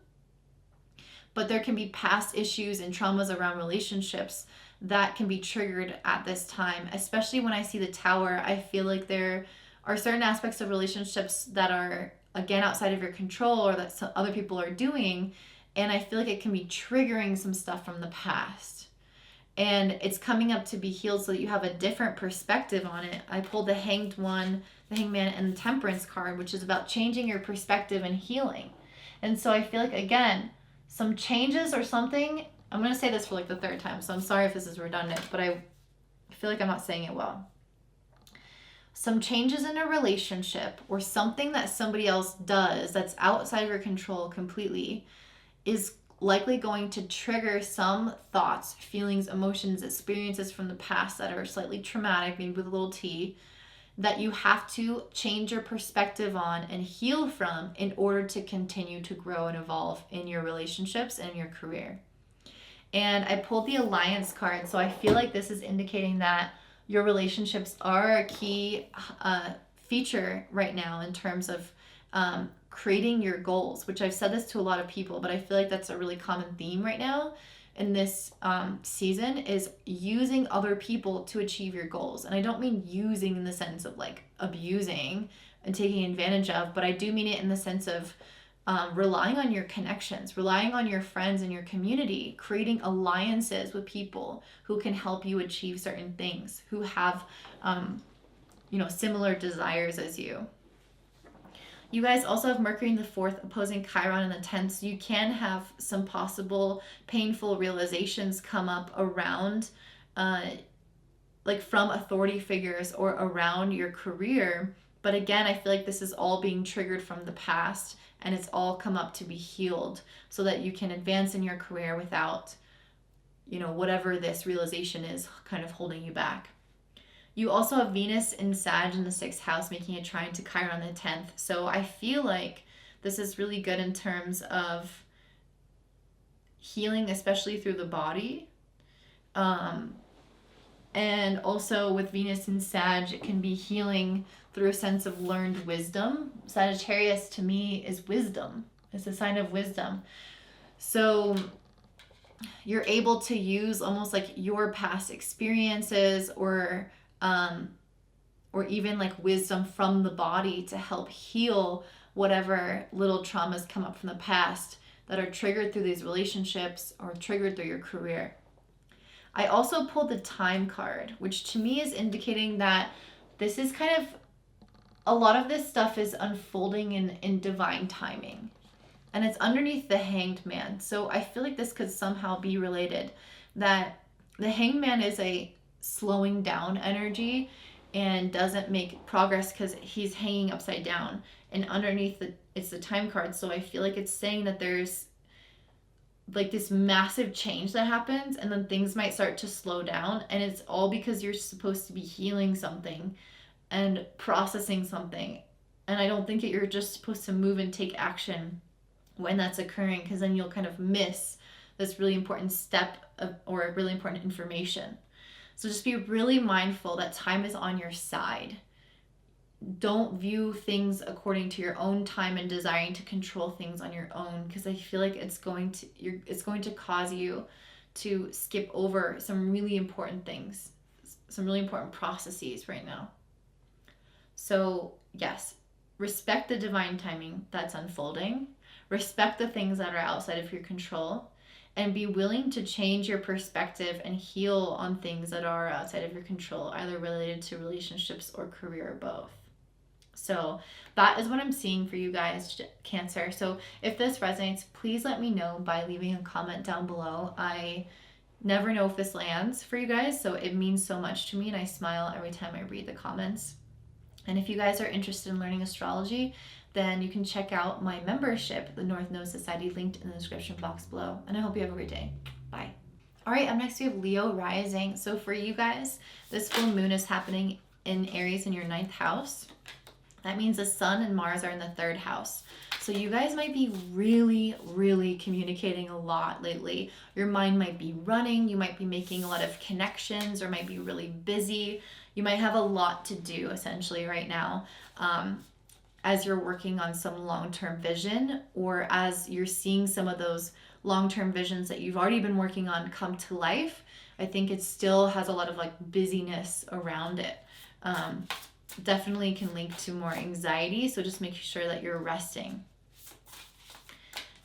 But there can be past issues and traumas around relationships that can be triggered at this time. Especially when I see the Tower, I feel like there are certain aspects of relationships that are, again, outside of your control, or that some other people are doing. And I feel like it can be triggering some stuff from the past. And it's coming up to be healed so that you have a different perspective on it. I pulled the Hanged one, the Hangman, and the Temperance card, which is about changing your perspective and healing. And so I feel like, again, some changes or something. I'm going to say this for like the 3rd time, so I'm sorry if this is redundant, but I feel like I'm not saying it well. Some changes in a relationship or something that somebody else does that's outside of your control completely is likely going to trigger some thoughts, feelings, emotions, experiences from the past that are slightly traumatic, maybe with a little T, that you have to change your perspective on and heal from in order to continue to grow and evolve in your relationships and your career. And I pulled the Alliance card, so I feel like this is indicating that your relationships are a key feature right now in terms of creating your goals, which I've said this to a lot of people, but I feel like that's a really common theme right now in this season, is using other people to achieve your goals. And I don't mean using in the sense of like abusing and taking advantage of, but I do mean it in the sense of relying on your connections, relying on your friends and your community, creating alliances with people who can help you achieve certain things, who have similar desires as you. You guys also have Mercury in the 4th opposing Chiron in the 10th, so you can have some possible painful realizations come up around, like from authority figures or around your career. But again, I feel like this is all being triggered from the past, and it's all come up to be healed so that you can advance in your career without, whatever this realization is kind of holding you back. You also have Venus in Sag in the 6th house, making a trine to Chiron in the 10th. So I feel like this is really good in terms of healing, especially through the body. And also with Venus in Sag, it can be healing through a sense of learned wisdom. Sagittarius to me is wisdom. It's a sign of wisdom. So you're able to use almost like your past experiences or even like wisdom from the body to help heal whatever little traumas come up from the past that are triggered through these relationships or triggered through your career. I also pulled the Time card, which to me is indicating that this is kind of, a lot of this stuff is unfolding in divine timing. And it's underneath the Hanged Man. So I feel like this could somehow be related. That the Hanged Man is a slowing down energy and doesn't make progress because he's hanging upside down. And underneath it's the Time card. So I feel like it's saying that there's like this massive change that happens, and then things might start to slow down, and it's all because you're supposed to be healing something and processing something. And I don't think that you're just supposed to move and take action when that's occurring, because then you'll kind of miss this really important step or really important information. So just be really mindful that time is on your side. Don't view things according to your own time and desiring to control things on your own, because I feel like it's going to cause you to skip over some really important things, some really important processes right now. So yes, respect the divine timing that's unfolding. Respect the things that are outside of your control, and be willing to change your perspective and heal on things that are outside of your control, either related to relationships or career or both. So that is what I'm seeing for you guys, Cancer. So if this resonates, please let me know by leaving a comment down below. I never know if this lands for you guys, so it means so much to me, and I smile every time I read the comments. And if you guys are interested in learning astrology, then you can check out my membership, the North Node Society, linked in the description box below. And I hope you have a great day. Bye. All right, up next we have Leo Rising. So for you guys, this full moon is happening in Aries in your 9th house. That means the Sun and Mars are in the 3rd house. So you guys might be really, really communicating a lot lately. Your mind might be running. You might be making a lot of connections, or might be really busy. You might have a lot to do essentially right now, as you're working on some long-term vision, or as you're seeing some of those long-term visions that you've already been working on come to life. I think it still has a lot of like busyness around it. Definitely can link to more anxiety, so just make sure that you're resting.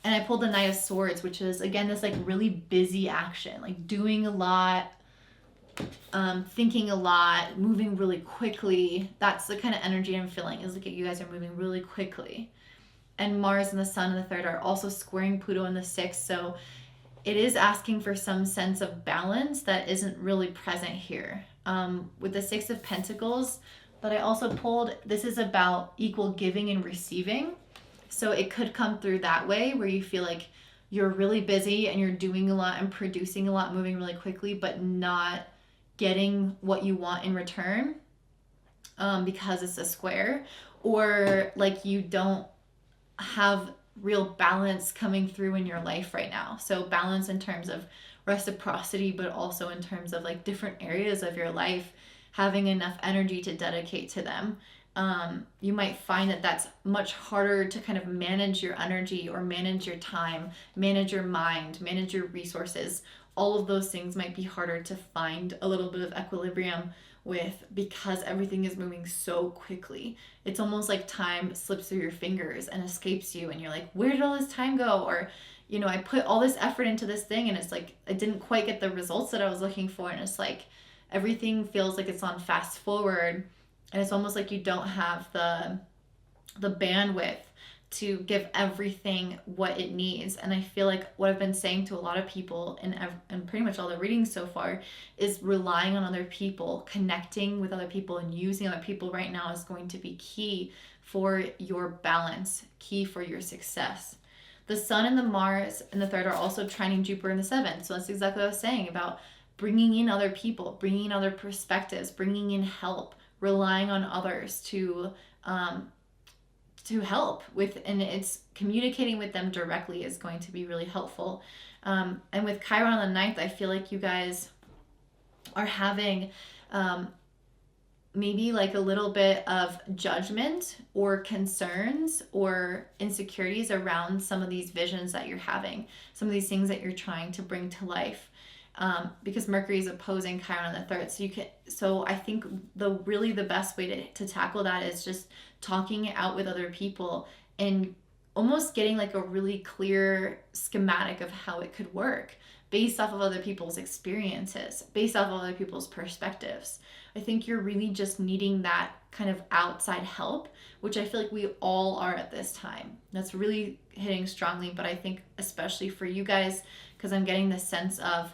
And I pulled the Knight of Swords, which is again this like really busy action, like doing a lot, thinking a lot, moving really quickly. That's the kind of energy I'm feeling, is like you guys are moving really quickly. And Mars and the Sun in the 3rd are also squaring Pluto in the 6th, so it is asking for some sense of balance that isn't really present here. With the 6 of Pentacles that I also pulled, this is about equal giving and receiving. So it could come through that way, where you feel like you're really busy and you're doing a lot and producing a lot, moving really quickly, but not getting what you want in return, because it's a square, or like you don't have real balance coming through in your life right now. So balance in terms of reciprocity, but also in terms of like different areas of your life, having enough energy to dedicate to them. You might find that that's much harder to kind of manage your energy, or manage your time, manage your mind, manage your resources. All of those things might be harder to find a little bit of equilibrium with, because everything is moving so quickly. It's almost like time slips through your fingers and escapes you, and you're like, where did all this time go? Or, you know, I put all this effort into this thing, and it's like I didn't quite get the results that I was looking for, and it's like everything feels like it's on fast forward, and it's almost like you don't have the bandwidth to give everything what it needs. And I feel like what I've been saying to a lot of people and pretty much all the readings so far is relying on other people, connecting with other people, and using other people right now is going to be key for your balance, key for your success. The Sun and the Mars in the 3rd are also trining Jupiter in the 7th. So that's exactly what I was saying about bringing in other people, bringing in other perspectives, bringing in help, relying on others to help with, and it's communicating with them directly is going to be really helpful. And with Chiron on the 9th, I feel like you guys are having maybe like a little bit of judgment or concerns or insecurities around some of these visions that you're having, some of these things that you're trying to bring to life. Because Mercury is opposing Chiron on the 3rd. So I think the best way to tackle that is just talking it out with other people, and almost getting like a really clear schematic of how it could work based off of other people's experiences, based off of other people's perspectives. I think you're really just needing that kind of outside help, which I feel like we all are at this time. That's really hitting strongly, but I think especially for you guys, because I'm getting the sense of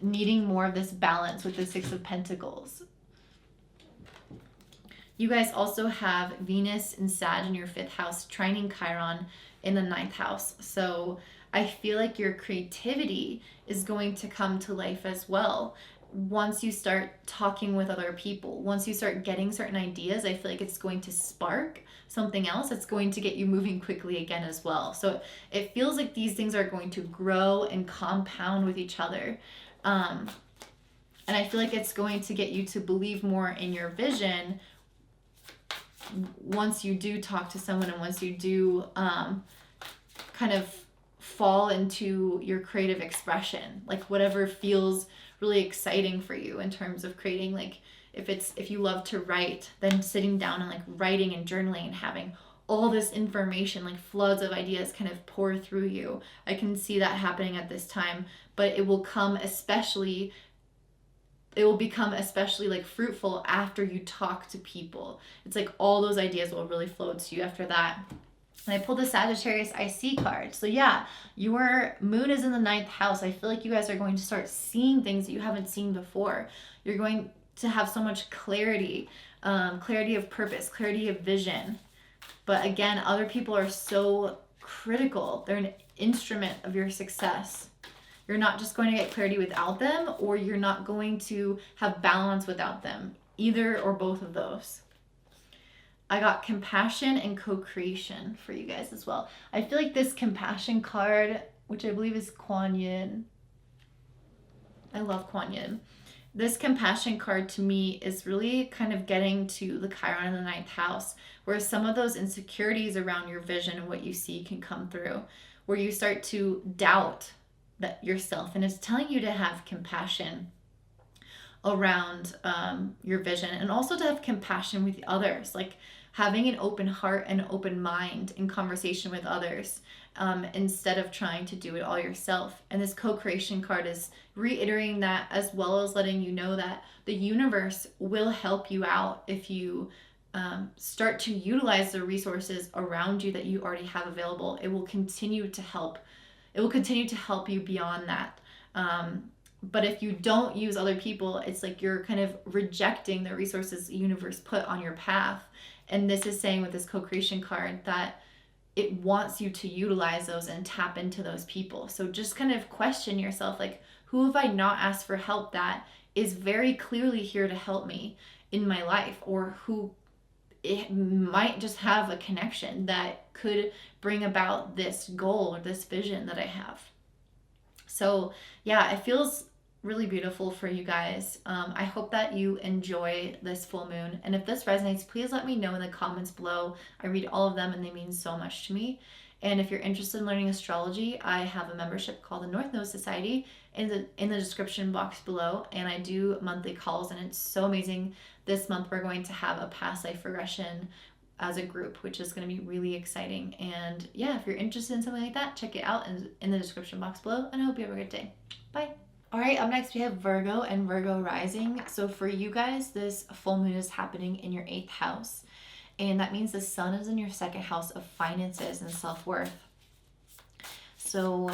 needing more of this balance with the 6 of Pentacles. You guys also have Venus and Sag in your 5th house trining Chiron in the ninth house. So I feel like your creativity is going to come to life as well. Once you start talking with other people, once you start getting certain ideas, I feel like it's going to spark something else. It's going to get you moving quickly again as well. So it feels like these things are going to grow and compound with each other. And I feel like it's going to get you to believe more in your vision once you do talk to someone, and once you do kind of fall into your creative expression, like whatever feels really exciting for you in terms of creating. Like if you love to write, then sitting down and like writing and journaling and having all this information, like floods of ideas kind of pour through you. I can see that happening at this time, but it will become especially like fruitful after you talk to people. It's like all those ideas will really flow to you after that. And I pulled the Sagittarius IC card. So yeah, your moon is in the ninth house. I feel like you guys are going to start seeing things that you haven't seen before. You're going to have so much clarity, clarity of purpose, clarity of vision. But again, other people are so critical. They're an instrument of your success. You're not just going to get clarity without them, or you're not going to have balance without them. Either or both of those. I got compassion and co-creation for you guys as well. I feel like this compassion card, which I believe is Kuan Yin. I love Kuan Yin. This compassion card to me is really kind of getting to the Chiron in the ninth house, where some of those insecurities around your vision and what you see can come through, where you start to doubt that yourself, and it's telling you to have compassion around your vision, and also to have compassion with others, like having an open heart and open mind in conversation with others, instead of trying to do it all yourself. And this co-creation card is reiterating that, as well as letting you know that the universe will help you out if you start to utilize the resources around you that you already have available. It will continue to help. It will continue to help you beyond that. But if you don't use other people, it's like you're kind of rejecting the resources the universe put on your path. And this is saying with this co-creation card that it wants you to utilize those and tap into those people. So just kind of question yourself, like, who have I not asked for help that is very clearly here to help me in my life, or who it might just have a connection that could bring about this goal or this vision that I have. So yeah, it feels really beautiful for you guys. I hope that you enjoy this full moon. And if this resonates, please let me know in the comments below. I read all of them and they mean so much to me. And if you're interested in learning astrology, I have a membership called the North Node Society in the description box below. And I do monthly calls, and it's so amazing. This month we're going to have a past life regression as a group, which is going to be really exciting. And yeah, if you're interested in something like that, check it out in the description box below. And I hope you have a great day. Bye. All right, up next we have Virgo and Virgo Rising. So for you guys, this full moon is happening in your 8th house. And that means the sun is in your 2nd house of finances and self-worth. So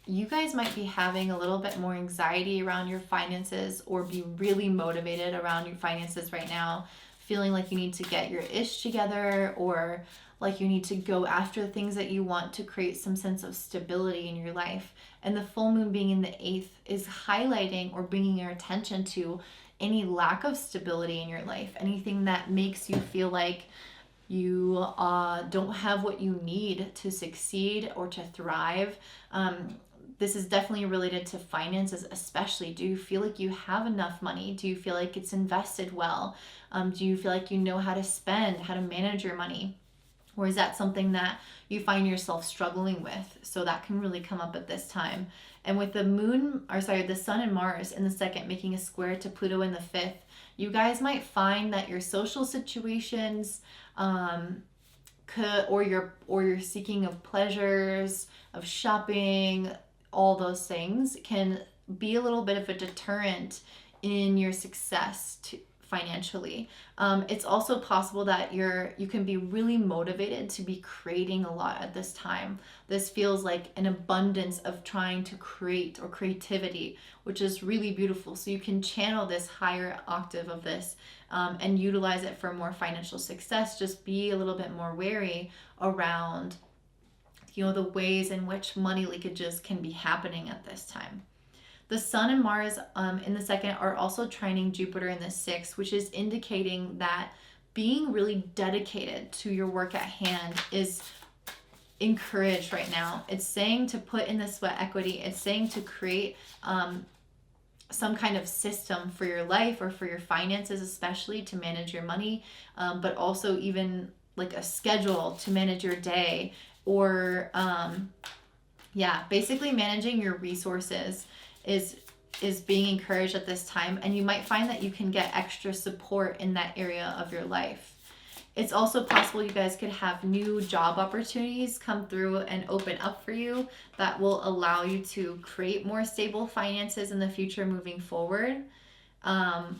you guys might be having a little bit more anxiety around your finances, or be really motivated around your finances right now, feeling like you need to get your ish together, or like you need to go after the things that you want to create some sense of stability in your life. And the full moon being in the 8th is highlighting or bringing your attention to any lack of stability in your life, anything that makes you feel like you don't have what you need to succeed or to thrive. This is definitely related to finances, especially. Do you feel like you have enough money? Do you feel like it's invested well? Do you feel like you know how to spend, how to manage your money? Or is that something that you find yourself struggling with? So that can really come up at this time. And with the sun and Mars in the 2nd making a square to Pluto in the 5th, you guys might find that your social situations, or your seeking of pleasures, of shopping, all those things can be a little bit of a deterrent in your success financially. It's also possible that you can be really motivated to be creating a lot at this time. This feels like an abundance of trying to create, or creativity, which is really beautiful. So you can channel this higher octave of this and utilize it for more financial success. Just be a little bit more wary around the ways in which money leakages can be happening at this time. The Sun and Mars in the second are also trining Jupiter in the sixth, which is indicating that being really dedicated to your work at hand is encouraged right now. It's saying to put in the sweat equity. It's saying to create some kind of system for your life or for your finances, especially to manage your money, but also even like a schedule to manage your day, or basically managing your resources is being encouraged at this time. And you might find that you can get extra support in that area of your life. It's also possible you guys could have new job opportunities come through and open up for you that will allow you to create more stable finances in the future moving forward. And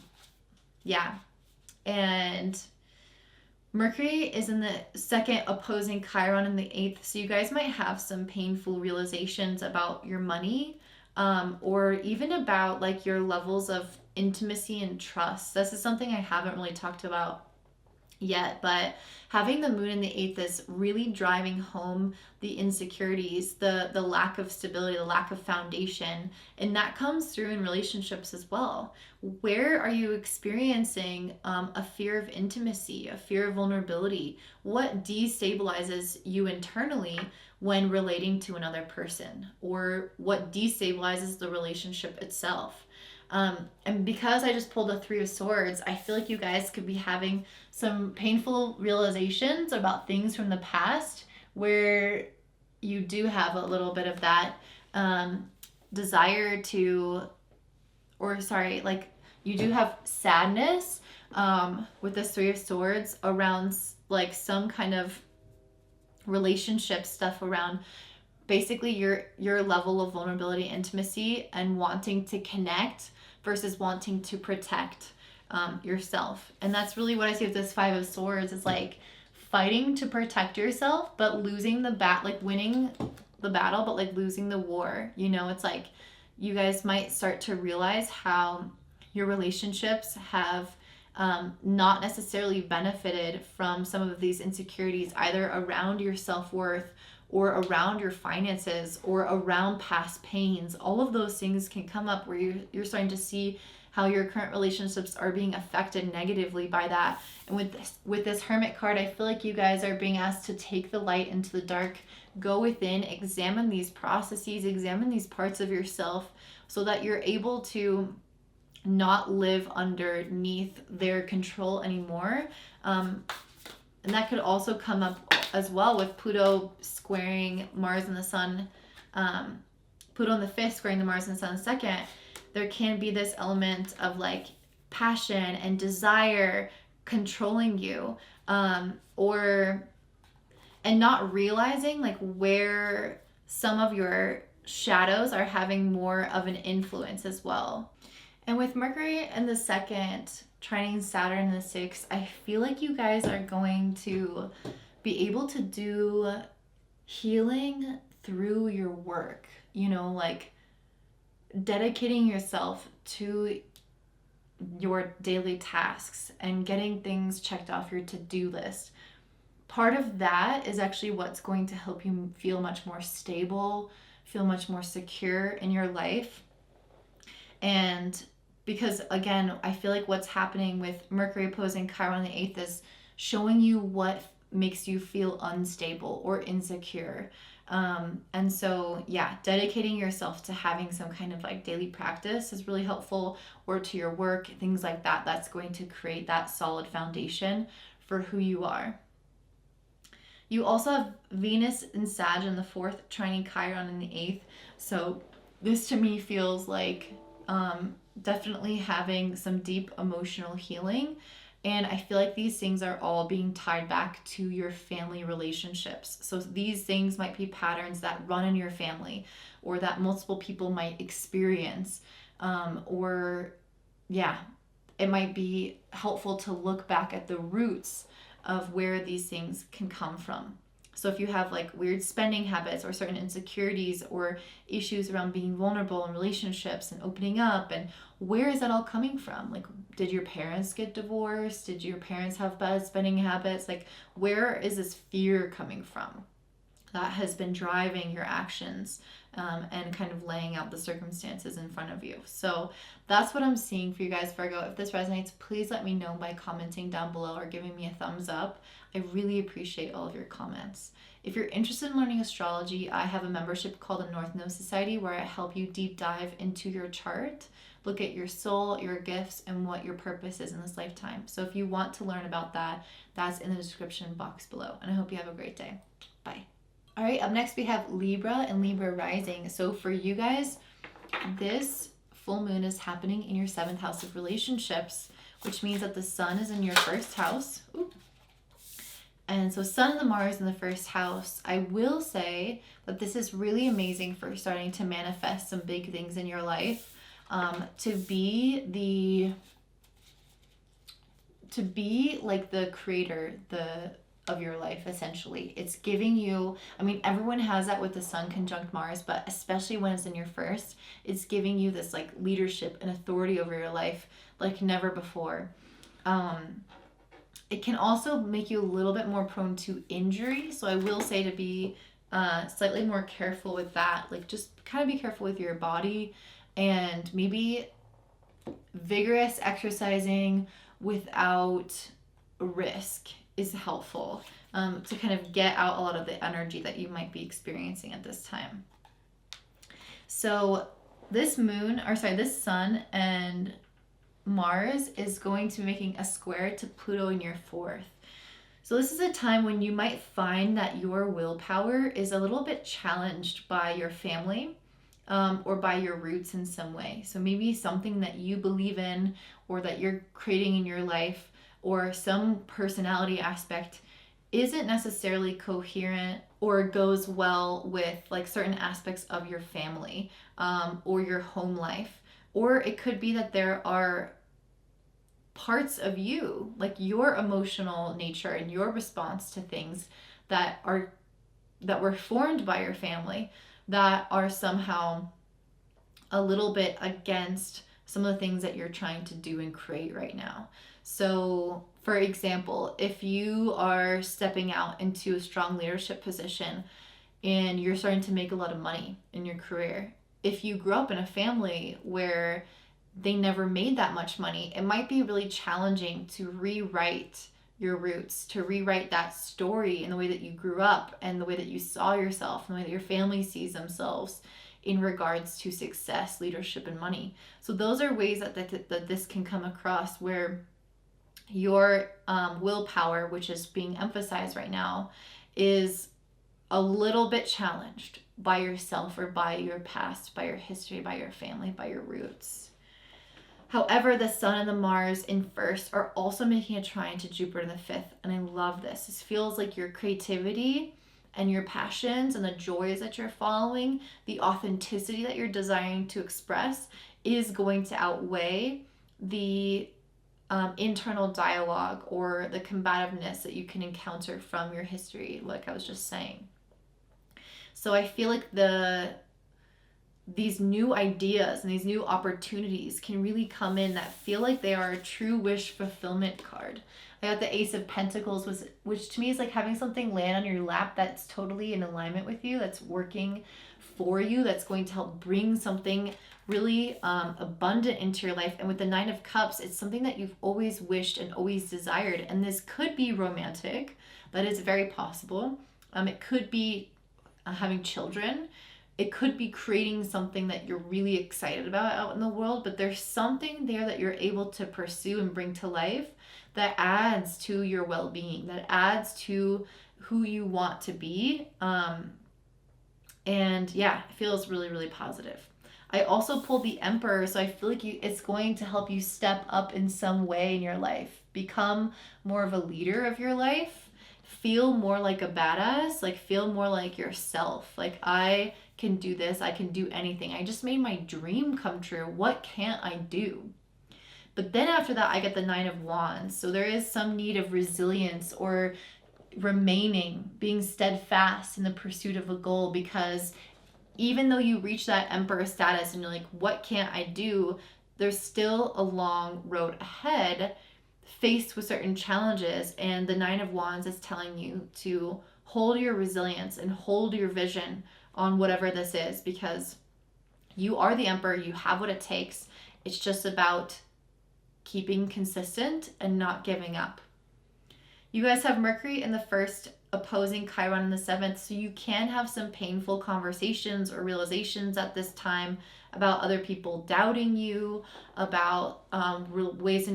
Mercury is in the second, opposing Chiron in the eighth. So you guys might have some painful realizations about your money, or even about like your levels of intimacy and trust. This is something I haven't really talked about yet, but having the moon in the eighth is really driving home the insecurities, the lack of stability, the lack of foundation, and that comes through in relationships as well. Where are you experiencing a fear of intimacy, a fear of vulnerability? What destabilizes you internally when relating to another person, or what destabilizes the relationship itself? And because I just pulled a Three of Swords, I feel like you guys could be having some painful realizations about things from the past where you do have a little bit of that desire to, you do have sadness with this Three of Swords around like some kind of relationship stuff, around basically your level of vulnerability, intimacy, and wanting to connect versus wanting to protect yourself. And that's really what I see with this Five of Swords, is like fighting to protect yourself, but losing winning the battle, but like losing the war. It's like you guys might start to realize how your relationships have not necessarily benefited from some of these insecurities, either around your self-worth or around your finances or around past pains. All of those things can come up where you're starting to see how your current relationships are being affected negatively by that. And with this Hermit card, I feel like you guys are being asked to take the light into the dark, go within, examine these processes, examine these parts of yourself, so that you're able to not live underneath their control anymore. And that could also come up as well with Pluto squaring Mars and the Sun. Pluto in the fifth squaring the Mars and the Sun in the second. There can be this element of like passion and desire controlling you, and not realizing like where some of your shadows are having more of an influence as well. And with Mercury in the second, trining Saturn in the sixth, I feel like you guys are going to be able to do healing through your work, like dedicating yourself to your daily tasks and getting things checked off your to-do list. Part of that is actually what's going to help you feel much more stable, feel much more secure in your life. And because again, I feel like what's happening with Mercury opposing Chiron in the eighth is showing you what makes you feel unstable or insecure. And so, dedicating yourself to having some kind of like daily practice is really helpful, or to your work, things like that. That's going to create that solid foundation for who you are. You also have Venus in Sag in the fourth, trining Chiron in the eighth. So this to me feels like definitely having some deep emotional healing. And I feel like these things are all being tied back to your family relationships. So these things might be patterns that run in your family, or that multiple people might experience. It might be helpful to look back at the roots of where these things can come from. So if you have like weird spending habits or certain insecurities or issues around being vulnerable in relationships and opening up, and where is that all coming from? Like, did your parents get divorced? Did your parents have bad spending habits? Like, where is this fear coming from? that has been driving your actions, and kind of laying out the circumstances in front of you. So that's what I'm seeing for you guys, Virgo. If this resonates, please let me know by commenting down below or giving me a thumbs up. I really appreciate all of your comments. If you're interested in learning astrology, I have a membership called the North Node Society, where I help you deep dive into your chart, look at your soul, your gifts, and what your purpose is in this lifetime. So if you want to learn about that, that's in the description box below. And I hope you have a great day. Bye. All right, up next we have Libra and Libra Rising. So for you guys, this full moon is happening in your 7th house of relationships, which means that the sun is in your 1st house. Ooh. And so Sun and the Mars in the 1st house. I will say that this is really amazing for starting to manifest some big things in your life. To be like the creator, of your life, essentially. It's giving you, I mean, everyone has that with the sun conjunct Mars, but especially when it's in your 1st, it's giving you this like leadership and authority over your life like never before. It can also make you a little bit more prone to injury. So I will say to be slightly more careful with that. Like just kind of be careful with your body, and maybe vigorous exercising without risk is helpful, to kind of get out a lot of the energy that you might be experiencing at this time. So this sun and Mars is going to be making a square to Pluto in your 4th. So this is a time when you might find that your willpower is a little bit challenged by your family, or by your roots in some way. So maybe something that you believe in or that you're creating in your life, or some personality aspect isn't necessarily coherent or goes well with like certain aspects of your family, or your home life. Or it could be that there are parts of you, like your emotional nature and your response to things that were formed by your family, that are somehow a little bit against some of the things that you're trying to do and create right now. So, for example, if you are stepping out into a strong leadership position and you're starting to make a lot of money in your career, if you grew up in a family where they never made that much money, it might be really challenging to rewrite your roots, to rewrite that story in the way that you grew up and the way that you saw yourself and the way that your family sees themselves in regards to success, leadership, and money. So those are ways that this can come across, where your willpower, which is being emphasized right now, is a little bit challenged by yourself or by your past, by your history, by your family, by your roots. However, the Sun and the Mars in 1st are also making a trine to Jupiter in the 5th, and I love this. This feels like your creativity and your passions and the joys that you're following, the authenticity that you're desiring to express, is going to outweigh the internal dialogue or the combativeness that you can encounter from your history, like I was just saying. So I feel like these new ideas and these new opportunities can really come in that feel like they are a true wish fulfillment card. I got the Ace of Pentacles, which to me is like having something land on your lap that's totally in alignment with you, that's working for you, that's going to help bring something really abundant into your life. And with the Nine of Cups, it's something that you've always wished and always desired. And this could be romantic. That is very possible. It could be having children. It could be creating something that you're really excited about out in the world, but there's something there that you're able to pursue and bring to life that adds to your well-being, that adds to who you want to be. And yeah, it feels really, really positive. I also pulled the Emperor, so I feel like it's going to help you step up in some way in your life, become more of a leader of your life, feel more like a badass, like feel more like yourself. Like, I can do this, I can do anything. I just made my dream come true. What can't I do? But then after that, I get the Nine of Wands. So there is some need of resilience or remaining, being steadfast in the pursuit of a goal, because even though you reach that Emperor status and you're like, what can't I do? There's still a long road ahead, faced with certain challenges. And the Nine of Wands is telling you to hold your resilience and hold your vision on whatever this is, because you are the emperor. You have what it takes. It's just about keeping consistent and not giving up. You guys have Mercury in the first opposing Chiron in the seventh, so you can have some painful conversations or realizations at this time about other people doubting you, about ways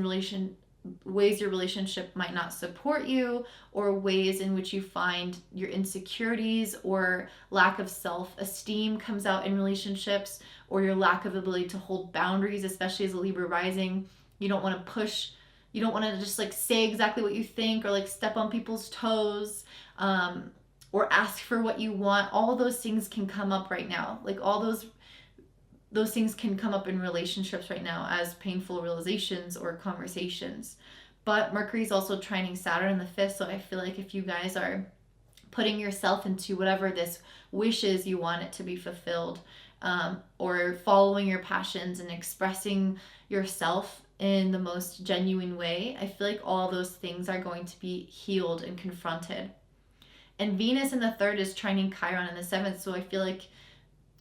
your relationship might not support you, or ways in which you find your insecurities or lack of self-esteem comes out in relationships, or your lack of ability to hold boundaries, especially as a Libra rising. You don't want to push, you don't want to just like say exactly what you think, or like step on people's toes, or ask for what you want. All those things can come up right now. Like all those things can come up in relationships right now as painful realizations or conversations. But Mercury is also trining Saturn in the fifth, so I feel like if you guys are putting yourself into whatever this wish is, you want it to be fulfilled, or following your passions and expressing yourself in the most genuine way, I feel like all those things are going to be healed and confronted. And Venus in the third is trining Chiron in the seventh, so I feel like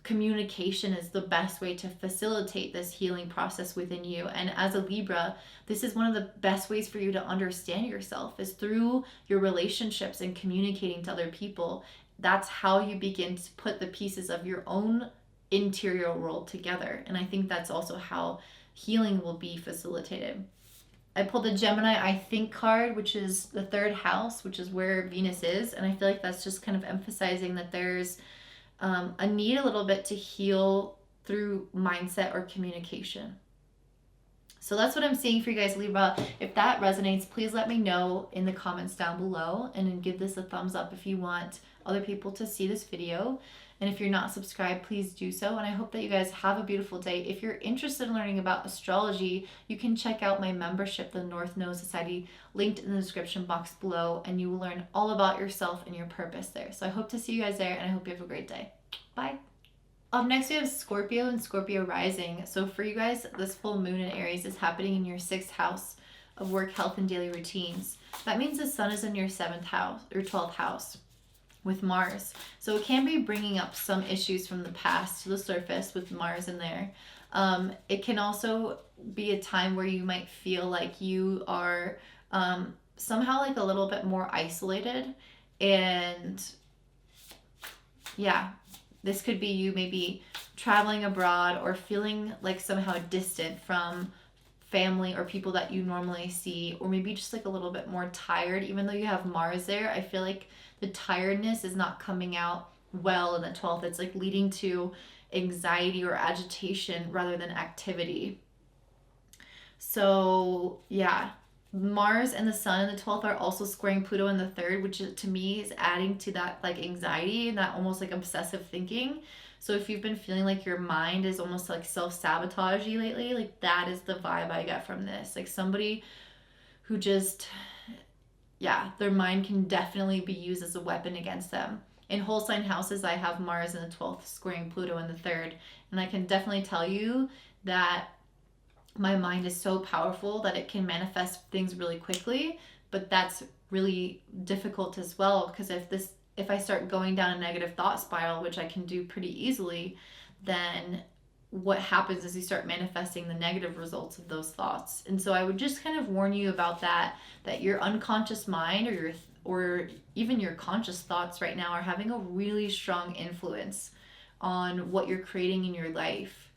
communication is the best way to facilitate this healing process within you. And as a Libra, this is one of the best ways for you to understand yourself, is through your relationships and communicating to other people. That's how you begin to put the pieces of your own interior world together. And I think that's also how healing will be facilitated. I pulled a Gemini I Think card, which is the third house, which is where Venus is. And I feel like that's just kind of emphasizing that there's a need a little bit to heal through mindset or communication. So that's what I'm seeing for you guys, Libra. If that resonates, please let me know in the comments down below, and then give this a thumbs up if you want other people to see this video. And if you're not subscribed, please do so. And I hope that you guys have a beautiful day. If you're interested in learning about astrology, you can check out my membership, the North Node Society, linked in the description box below, and you will learn all about yourself and your purpose there. So I hope to see you guys there, and I hope you have a great day. Bye. Up next, we have Scorpio and Scorpio Rising. So for you guys, this full moon in Aries is happening in your 6th house of work, health, and daily routines. That means the sun is in your 7th house or 12th house with Mars. So it can be bringing up some issues from the past to the surface with Mars in there. It can also be a time where you might feel like you are somehow like a little bit more isolated. And yeah, this could be you maybe traveling abroad or feeling like somehow distant from family or people that you normally see, or maybe just like a little bit more tired. Even though you have Mars there, I feel like the tiredness is not coming out well in the 12th. It's like leading to anxiety or agitation rather than activity. So yeah, Mars and the sun in the 12th are also squaring Pluto in the 3rd, which to me is adding to that like anxiety and that almost like obsessive thinking. So if you've been feeling like your mind is almost like self-sabotagey lately, like that is the vibe I get from this. Like somebody who just, yeah, their mind can definitely be used as a weapon against them. In whole sign houses, I have Mars in the 12th squaring Pluto in the 3rd. And I can definitely tell you that my mind is so powerful that it can manifest things really quickly, but that's really difficult as well, because if I start going down a negative thought spiral, which I can do pretty easily, then what happens is you start manifesting the negative results of those thoughts. And so I would just kind of warn you about that your unconscious mind or even your conscious thoughts right now are having a really strong influence on what you're creating in your life.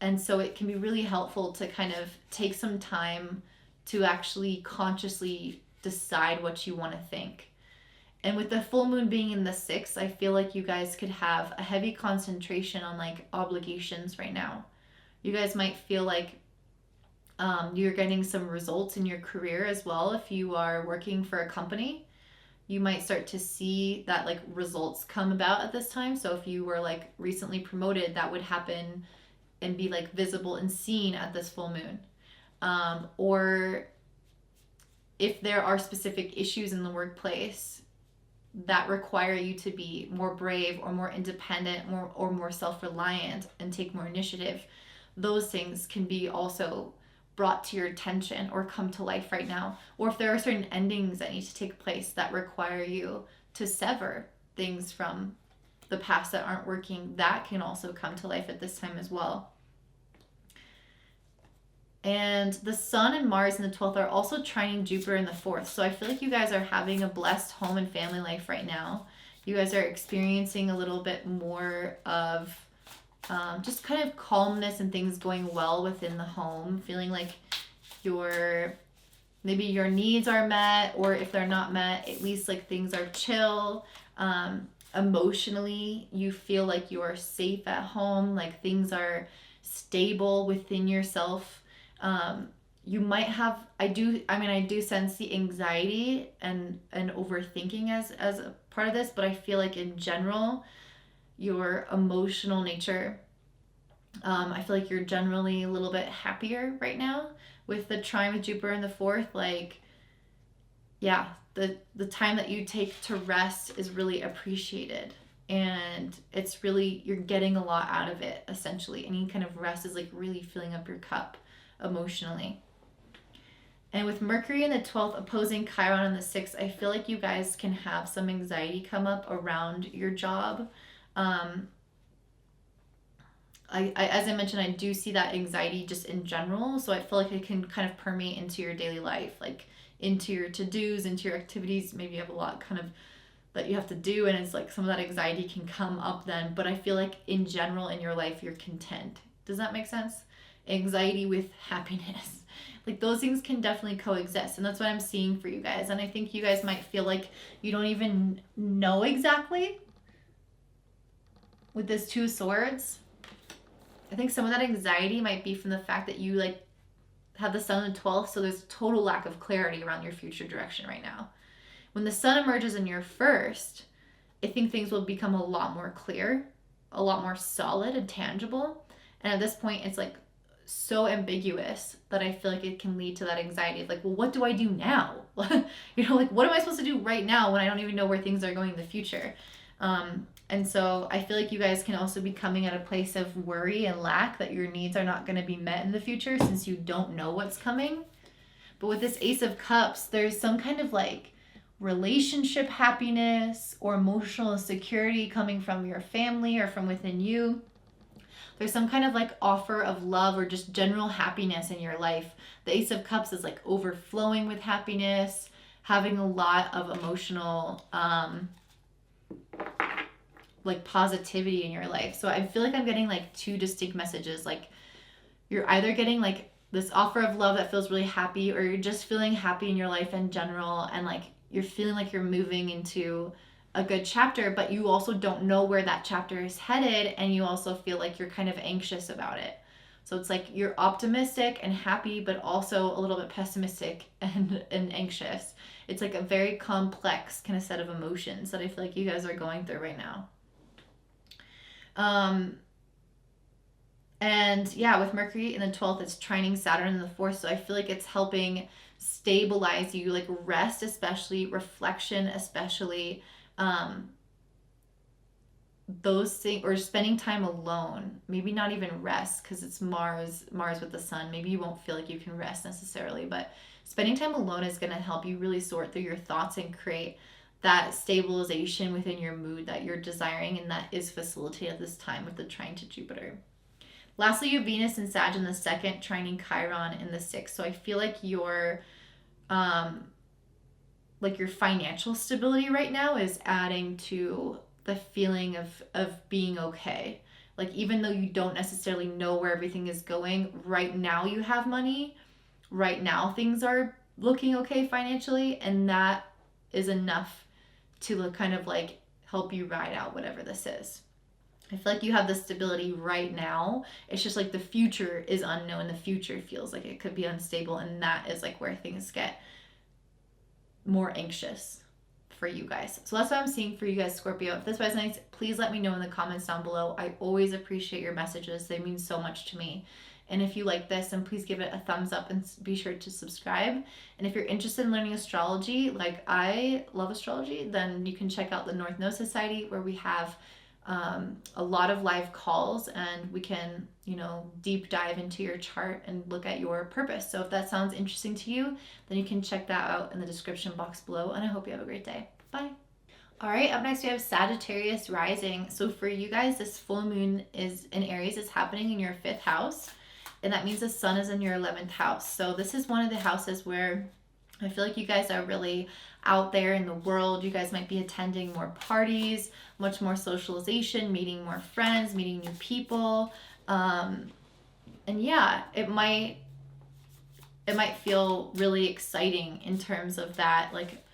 And so it can be really helpful to kind of take some time to actually consciously decide what you want to think. And with the full moon being in the 6th, I feel like you guys could have a heavy concentration on like obligations right now. You guys might feel like you're getting some results in your career as well. If you are working for a company, you might start to see that like results come about at this time. So if you were like recently promoted, that would happen and be like visible and seen at this full moon. Or if there are specific issues in the workplace that require you to be more brave or more independent or more self-reliant and take more initiative, those things can be also brought to your attention or come to life right now, or if there are certain endings that need to take place that require you to sever things from the past that aren't working, that can also come to life at this time as well. And the Sun and Mars in the 12th are also trining Jupiter in the 4th. So I feel like you guys are having a blessed home and family life right now. You guys are experiencing a little bit more of just kind of calmness and things going well within the home. Feeling like maybe your needs are met, or if they're not met, at least like things are chill. Emotionally, you feel like you are safe at home, like things are stable within yourself. You might have, I do sense the anxiety and overthinking as a part of this, but I feel like in general, your emotional nature, I feel like you're generally a little bit happier right now with the trine with Jupiter in the 4th. Like, yeah, the time that you take to rest is really appreciated, and it's really, you're getting a lot out of it. Essentially, any kind of rest is like really filling up your cup emotionally. And with Mercury in the 12th opposing Chiron in the 6th, I feel like you guys can have some anxiety come up around your job. As I mentioned, I do see that anxiety just in general. So I feel like it can kind of permeate into your daily life, like into your to-dos, into your activities. Maybe you have a lot kind of that you have to do, and it's like some of that anxiety can come up then. But I feel like in general in your life, you're content. Does that make sense? Anxiety with happiness. Like those things can definitely coexist, and that's what I'm seeing for you guys. And I think you guys might feel like you don't even know exactly with this 2 swords. I think some of that anxiety might be from the fact that you like have the Sun in the 12th, so there's total lack of clarity around your future direction right now. When the Sun emerges in your 1st, I think things will become a lot more clear, a lot more solid and tangible. And at this point, it's like so ambiguous that I feel like it can lead to that anxiety of like, well, what do I do now? You know, like what am I supposed to do right now when I don't even know where things are going in the future? And so I feel like you guys can also be coming at a place of worry and lack that your needs are not going to be met in the future since you don't know what's coming. But with this Ace of Cups, there's some kind of like relationship happiness or emotional security coming from your family or from within you. There's some kind of like offer of love or just general happiness in your life. The Ace of Cups is like overflowing with happiness, having a lot of emotional like positivity in your life. So I feel like I'm getting like 2 distinct messages. Like you're either getting like this offer of love that feels really happy, or you're just feeling happy in your life in general, and like you're feeling like you're moving into a good chapter, but you also don't know where that chapter is headed, and you also feel like you're kind of anxious about it. So it's like you're optimistic and happy, but also a little bit pessimistic and anxious. It's like a very complex kind of set of emotions that I feel like you guys are going through right now. And yeah, with Mercury in the 12th, it's trining Saturn in the 4th. So I feel like it's helping stabilize you, like rest, especially reflection, especially, those things, or spending time alone, maybe not even rest, because it's Mars with the Sun. Maybe you won't feel like you can rest necessarily, but spending time alone is going to help you really sort through your thoughts and create that stabilization within your mood that you're desiring, and that is facilitated this time with the trine to Jupiter. Lastly, your Venus and Sag in the 2nd, trining Chiron in the 6th. So I feel like your financial stability right now is adding to the feeling of being okay. Like even though you don't necessarily know where everything is going, right now you have money. Right now things are looking okay financially, and that is enough to kind of like help you ride out whatever this is. I feel like you have the stability right now. It's just like the future is unknown. The future feels like it could be unstable, and that is like where things get more anxious for you guys. So that's what I'm seeing for you guys, Scorpio. If this resonates, please let me know in the comments down below. I always appreciate your messages. They mean so much to me. And if you like this, then please give it a thumbs up and be sure to subscribe. And if you're interested in learning astrology, like I love astrology, then you can check out the North Node Society, where we have a lot of live calls, and we can, you know, deep dive into your chart and look at your purpose. So if that sounds interesting to you, then you can check that out in the description box below, and I hope you have a great day. Bye. All right, up next we have Sagittarius Rising. So for you guys, this full moon is in Aries. It's happening in your 5th house, and that means the sun is in your 11th house. So this is one of the houses where I feel like you guys are really out there in the world. You guys might be attending more parties, much more socialization, meeting more friends, meeting new people. And yeah, it might feel really exciting in terms of that. Like,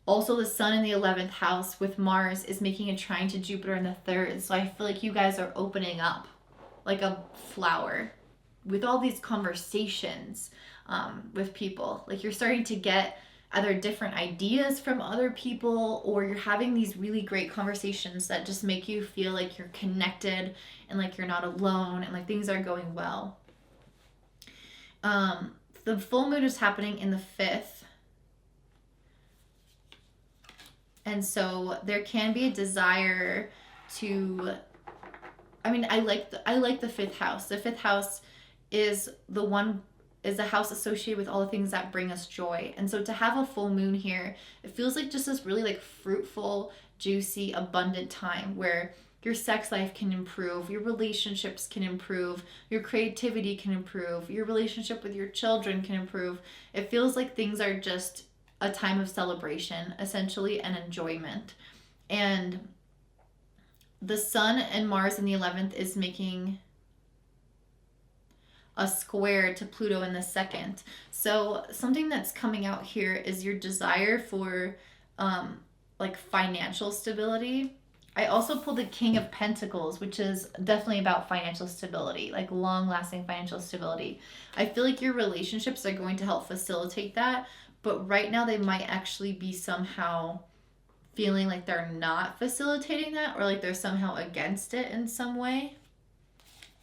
also the sun in the 11th house with Mars is making a trine to Jupiter in the 3rd. So I feel like you guys are opening up like a flower with all these conversations with people. Like, you're starting to get either different ideas from other people, or you're having these really great conversations that just make you feel like you're connected and like you're not alone, and like things are going well. The full moon is happening in the 5th. And so there can be a desire to, I mean, I like the 5th house. The 5th house is a house associated with all the things that bring us joy. And so to have a full moon here, it feels like just this really like fruitful, juicy, abundant time where your sex life can improve, your relationships can improve, your creativity can improve, your relationship with your children can improve. It feels like things are just a time of celebration, essentially, and enjoyment. And the sun and Mars in the 11th is making a square to Pluto in the 2nd. So something that's coming out here is your desire for like financial stability. I also pulled the King of Pentacles, which is definitely about financial stability, like long-lasting financial stability. I feel like your relationships are going to help facilitate that, but right now they might actually be somehow feeling like they're not facilitating that, or like they're somehow against it in some way.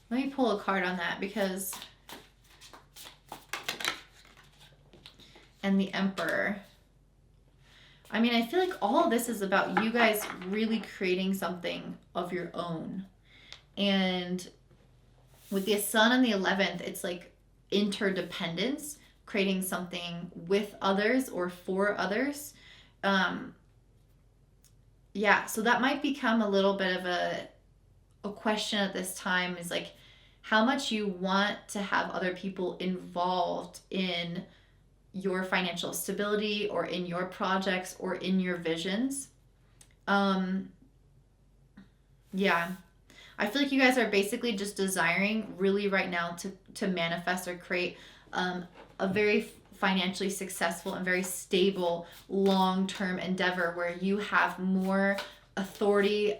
Let me pull a card on that, because, and the Emperor. I mean, I feel like all of this is about you guys really creating something of your own. And with the sun on the 11th, it's like interdependence, creating something with others or for others. Yeah, so that might become a little bit of a question at this time, is like how much you want to have other people involved in your financial stability or in your projects or in your visions. Yeah, I feel like you guys are basically just desiring really right now to manifest or create a very financially successful and very stable long-term endeavor where you have more authority,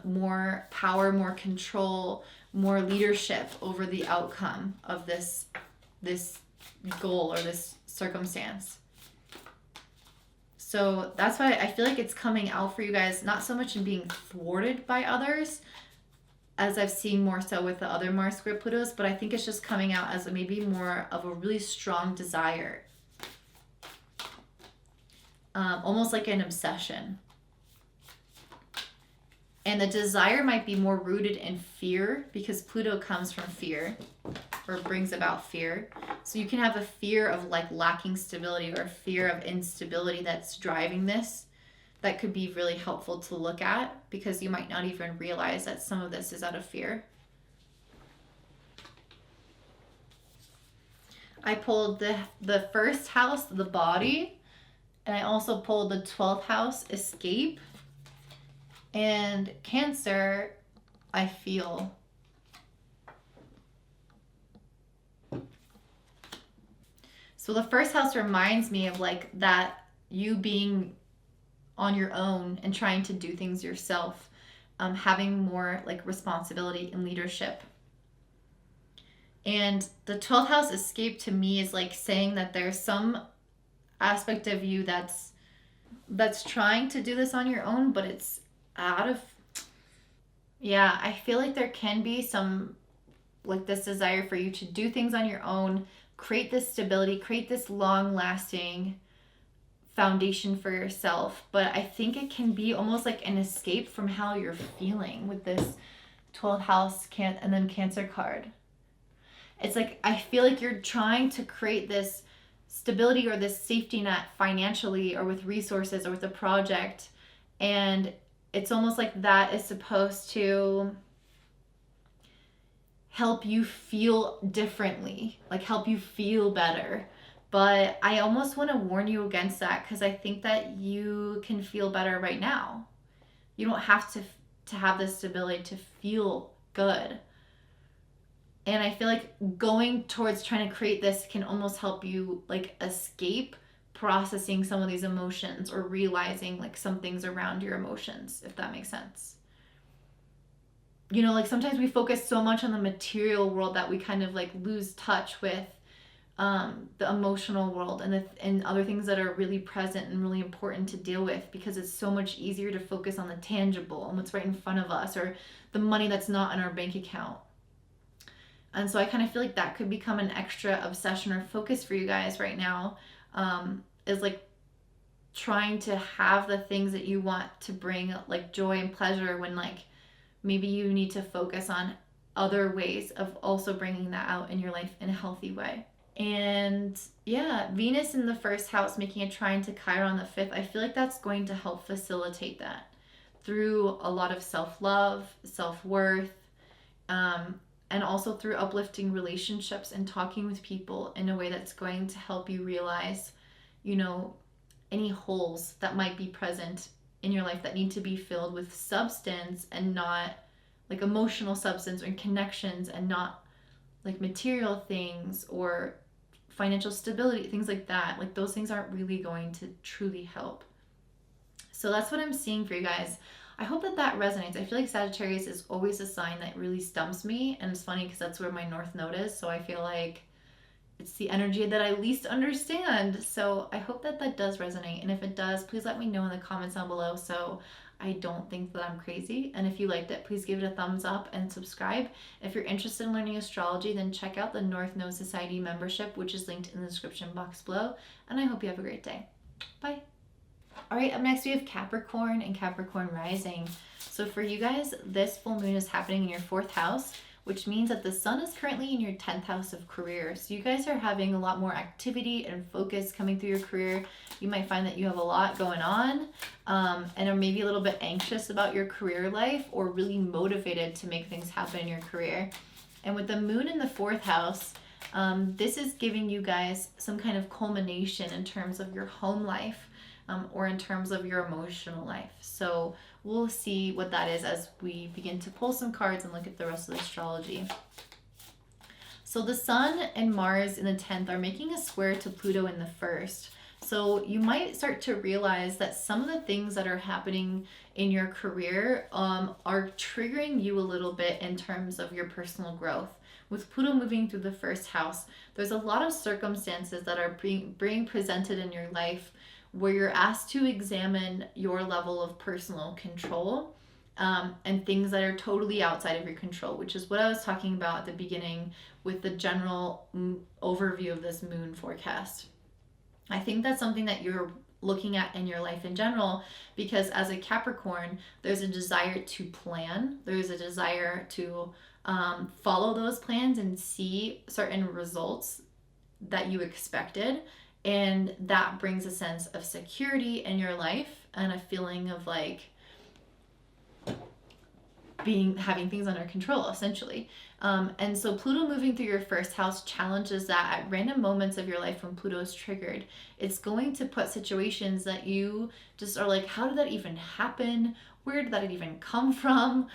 more power, more control, more leadership over the outcome of this goal or this circumstance. So that's why I feel like it's coming out for you guys, not so much in being thwarted by others, as I've seen more so with the other Mars square Plutos, but I think it's just coming out as maybe more of a really strong desire. Almost like an obsession. And the desire might be more rooted in fear, because Pluto comes from fear, or brings about fear. So you can have a fear of like lacking stability, or a fear of instability that's driving this. That could be really helpful to look at, because you might not even realize that some of this is out of fear. I pulled the 1st house, the body, and I also pulled the 12th house, escape. And Cancer, I feel. So the 1st house reminds me of like that, you being on your own and trying to do things yourself, having more like responsibility and leadership. And the 12th house escape to me is like saying that there's some aspect of you that's trying to do this on your own, but it's out of, yeah, I feel like there can be some like this desire for you to do things on your own, create this stability, create this long lasting foundation for yourself, but I think it can be almost like an escape from how you're feeling with this 12th house and then Cancer card. It's like, I feel like you're trying to create this stability or this safety net financially or with resources or with a project. And it's almost like that is supposed to help you feel differently, like help you feel better. But I almost want to warn you against that, because I think that you can feel better right now. You don't have to have this stability to feel good. And I feel like going towards trying to create this can almost help you like escape processing some of these emotions or realizing like some things around your emotions, if that makes sense. You know, like sometimes we focus so much on the material world that we kind of like lose touch with the emotional world and other things that are really present and really important to deal with, because it's so much easier to focus on the tangible and what's right in front of us, or the money that's not in our bank account. And so I kind of feel like that could become an extra obsession or focus for you guys right now, is like trying to have the things that you want to bring like joy and pleasure, when like maybe you need to focus on other ways of also bringing that out in your life in a healthy way. And yeah, Venus in the first house making a trine to Chiron on the 5th, I feel like that's going to help facilitate that through a lot of self-love, self-worth, and also through uplifting relationships and talking with people in a way that's going to help you realize, you know, any holes that might be present in your life that need to be filled with substance, and not like emotional substance or connections, and not like material things or financial stability, things like that. Like those things aren't really going to truly help. So that's what I'm seeing for you guys. I hope that that resonates. I feel like Sagittarius is always a sign that really stumps me, and it's funny because that's where my North Node is, so I feel like it's the energy that I least understand. So I hope that that does resonate, and if it does, please let me know in the comments down below so I don't think that I'm crazy. And if you liked it, please give it a thumbs up and subscribe. If you're interested in learning astrology, then check out the North Node Society membership, which is linked in the description box below. And I hope you have a great day. Bye. All right, up next we have Capricorn and Capricorn Rising. So for you guys, this full moon is happening in your 4th house, which means that the sun is currently in your 10th house of career. So you guys are having a lot more activity and focus coming through your career. You might find that you have a lot going on, and are maybe a little bit anxious about your career life, or really motivated to make things happen in your career. And with the moon in the 4th house, this is giving you guys some kind of culmination in terms of your home life, or in terms of your emotional life. So we'll see what that is as we begin to pull some cards and look at the rest of the astrology. So the sun and Mars in the 10th are making a square to Pluto in the 1st. So you might start to realize that some of the things that are happening in your career are triggering you a little bit in terms of your personal growth. With Pluto moving through the 1st house, there's a lot of circumstances that are being presented in your life where you're asked to examine your level of personal control, and things that are totally outside of your control, which is what I was talking about at the beginning with the general overview of this moon forecast. I think that's something that you're looking at in your life in general, because as a Capricorn, there's a desire to plan. There's a desire to follow those plans and see certain results that you expected. And that brings a sense of security in your life and a feeling of like having things under control, essentially. And so Pluto moving through your 1st house challenges that at random moments of your life when Pluto is triggered. It's going to put situations that you just are like, how did that even happen? Where did that even come from?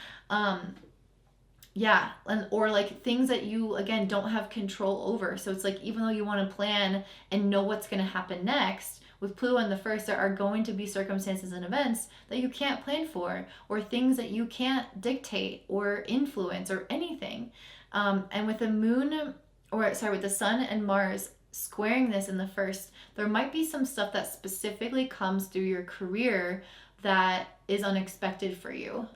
Yeah, or like things that you, again, don't have control over. So it's like, even though you want to plan and know what's going to happen next, with Pluto in the 1st, there are going to be circumstances and events that you can't plan for, or things that you can't dictate or influence or anything. And with the with the sun and Mars squaring this in the 1st, there might be some stuff that specifically comes through your career that is unexpected for you,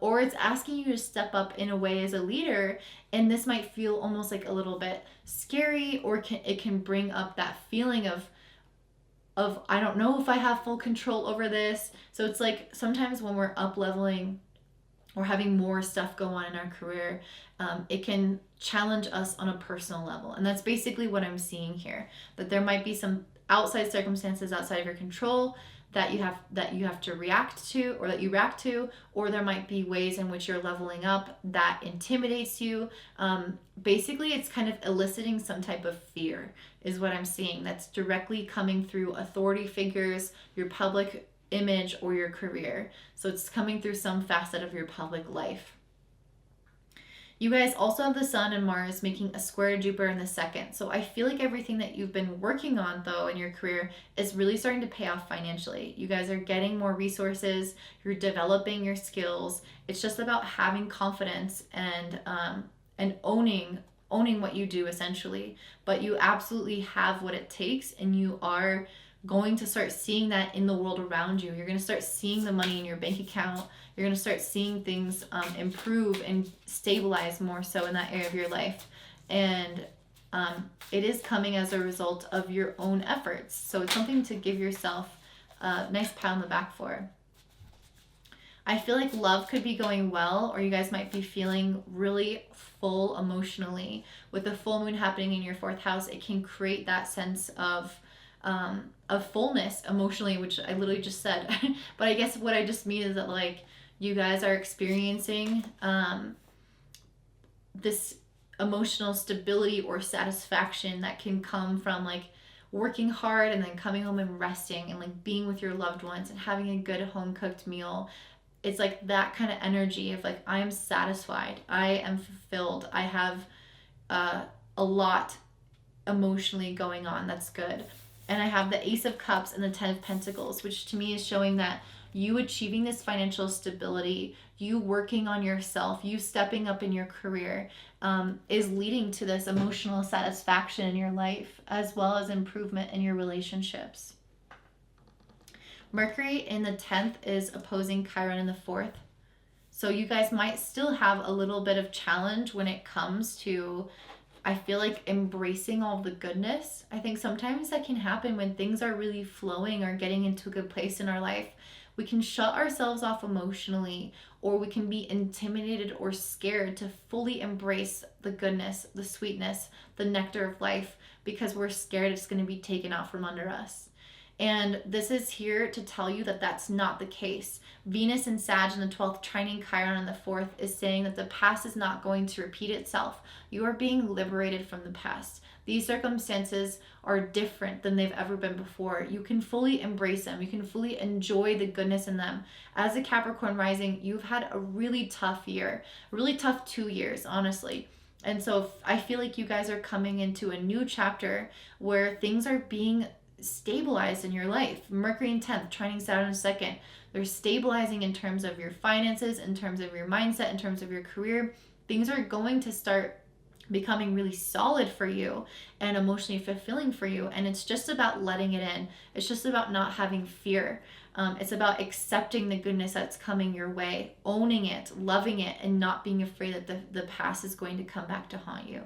or it's asking you to step up in a way as a leader, and this might feel almost like a little bit scary, or it can bring up that feeling of I don't know if I have full control over this. So it's like sometimes when we're up leveling or having more stuff go on in our career, it can challenge us on a personal level. And that's basically what I'm seeing here, that there might be some outside circumstances outside of your control that you have to react to, or that you react to, or there might be ways in which you're leveling up that intimidates you. Basically, it's kind of eliciting some type of fear is what I'm seeing, that's directly coming through authority figures, your public image, or your career. So it's coming through some facet of your public life. You guys also have the Sun and Mars making a square to Jupiter in the second. So I feel like everything that you've been working on, though, in your career is really starting to pay off financially. You guys are getting more resources. You're developing your skills. It's just about having confidence and owning what you do, essentially. But you absolutely have what it takes, and you are going to start seeing that in the world around you. You're going to start seeing the money in your bank account. You're going to start seeing things improve and stabilize more so in that area of your life. And it is coming as a result of your own efforts. So it's something to give yourself a nice pat on the back for. I feel like love could be going well, or you guys might be feeling really full emotionally. With the full moon happening in your 4th house, it can create that sense of fullness emotionally, which I literally just said. But I guess what I just mean is that, like, you guys are experiencing this emotional stability or satisfaction that can come from, like, working hard and then coming home and resting and, like, being with your loved ones and having a good home cooked meal. It's like that kind of energy of, like, I am satisfied, I am fulfilled, I have a lot emotionally going on that's good. And I have the Ace of Cups and the 10 of Pentacles, which to me is showing that you achieving this financial stability, you working on yourself, you stepping up in your career, is leading to this emotional satisfaction in your life, as well as improvement in your relationships. Mercury in the 10th is opposing Chiron in the 4th. So you guys might still have a little bit of challenge when it comes to, I feel like, embracing all the goodness. I think sometimes that can happen when things are really flowing or getting into a good place in our life. We can shut ourselves off emotionally, or we can be intimidated or scared to fully embrace the goodness, the sweetness, the nectar of life, because we're scared it's going to be taken out from under us. And this is here to tell you that that's not the case. Venus and Sag in the 12th, trining Chiron in the 4th, is saying that the past is not going to repeat itself. You are being liberated from the past. These circumstances are different than they've ever been before. You can fully embrace them. You can fully enjoy the goodness in them. As a Capricorn rising, you've had a really tough year, really tough 2 years, honestly. And so I feel like you guys are coming into a new chapter where things are being stabilized in your life. Mercury in 10th, trining Saturn in 2nd. They're stabilizing in terms of your finances, in terms of your mindset, in terms of your career. Things are going to start becoming really solid for you and emotionally fulfilling for you. And it's just about letting it in. It's just about not having fear. It's about accepting the goodness that's coming your way, owning it, loving it, and not being afraid that the past is going to come back to haunt you.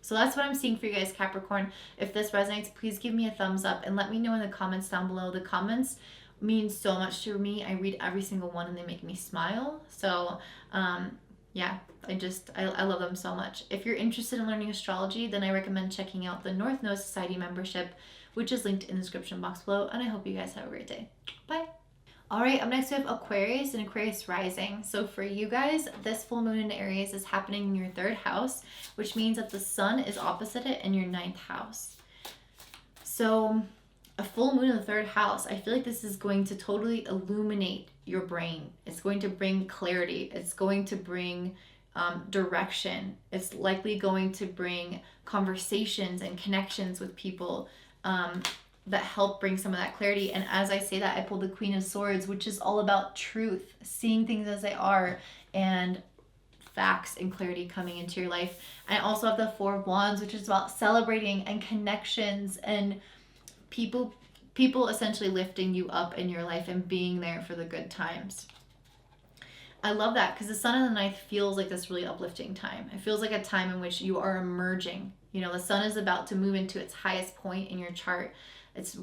So that's what I'm seeing for you guys, Capricorn. If this resonates, please give me a thumbs up and let me know in the comments down below. The comments mean so much to me. I read every single one and they make me smile. So yeah, I love them so much. If you're interested in learning astrology, then I recommend checking out the North Node Society membership, which is linked in the description box below. And I hope you guys have a great day. Bye. All right, up next we have Aquarius and Aquarius Rising. So for you guys, this full moon in Aries is happening in your 3rd house, which means that the sun is opposite it in your 9th house. So a full moon in the 3rd house, I feel like this is going to totally illuminate your brain. It's going to bring clarity. It's going to bring direction. It's likely going to bring conversations and connections with people that help bring some of that clarity. And as I say that, I pulled the Queen of Swords, which is all about truth, seeing things as they are, and facts and clarity coming into your life. I also have the Four of Wands, which is about celebrating and connections and people essentially lifting you up in your life and being there for the good times. I love that because the sun in the 9th feels like this really uplifting time. It feels like a time in which you are emerging. You know, the sun is about to move into its highest point in your chart. It's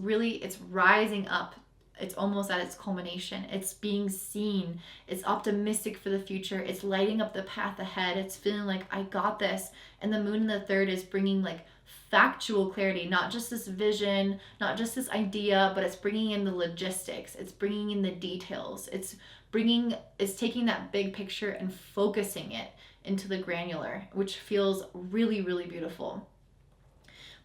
rising up. It's almost at its culmination. It's being seen. It's optimistic for the future. It's lighting up the path ahead. It's feeling like I got this. And the moon in the third is bringing like factual clarity, not just this vision, not just this idea, but it's bringing in the logistics. It's bringing in the details. It's taking that big picture and focusing it into the granular, which feels really, really beautiful.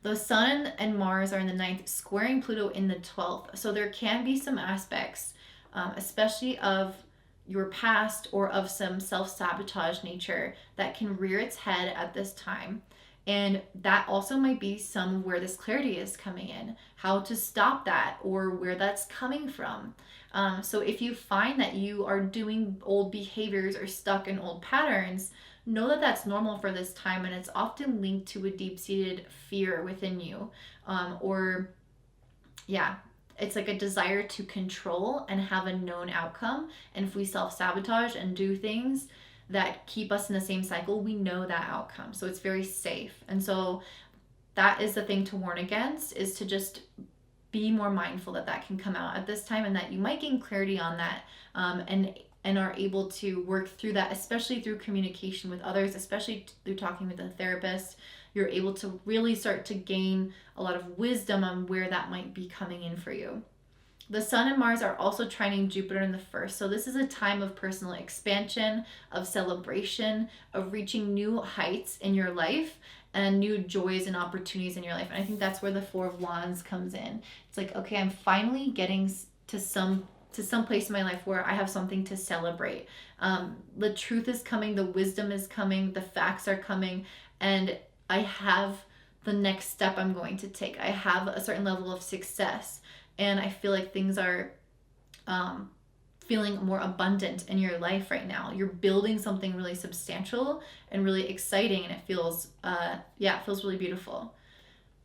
The Sun and Mars are in the 9th, squaring Pluto in the 12th. So there can be some aspects, especially of your past or of some self-sabotage nature, that can rear its head at this time. And that also might be some where this clarity is coming in, how to stop that or where that's coming from. So if you find that you are doing old behaviors or stuck in old patterns, know that that's normal for this time, and it's often linked to a deep-seated fear within you, it's like a desire to control and have a known outcome. And if we self-sabotage and do things that keep us in the same cycle, we know that outcome, so it's very safe. And so that is the thing to warn against, is to just be more mindful that can come out at this time, and that you might gain clarity on that, and are able to work through that, especially through communication with others, especially through talking with a therapist. You're able to really start to gain a lot of wisdom on where that might be coming in for you. The Sun and Mars are also trining Jupiter in the 1st. So this is a time of personal expansion, of celebration, of reaching new heights in your life and new joys and opportunities in your life. And I think that's where the 4 of Wands comes in. It's like, okay, I'm finally getting to some place in my life where I have something to celebrate. The truth is coming, the wisdom is coming, the facts are coming, and I have the next step I'm going to take. I have a certain level of success, and I feel like things are feeling more abundant in your life right now. You're building something really substantial and really exciting, and it feels really beautiful.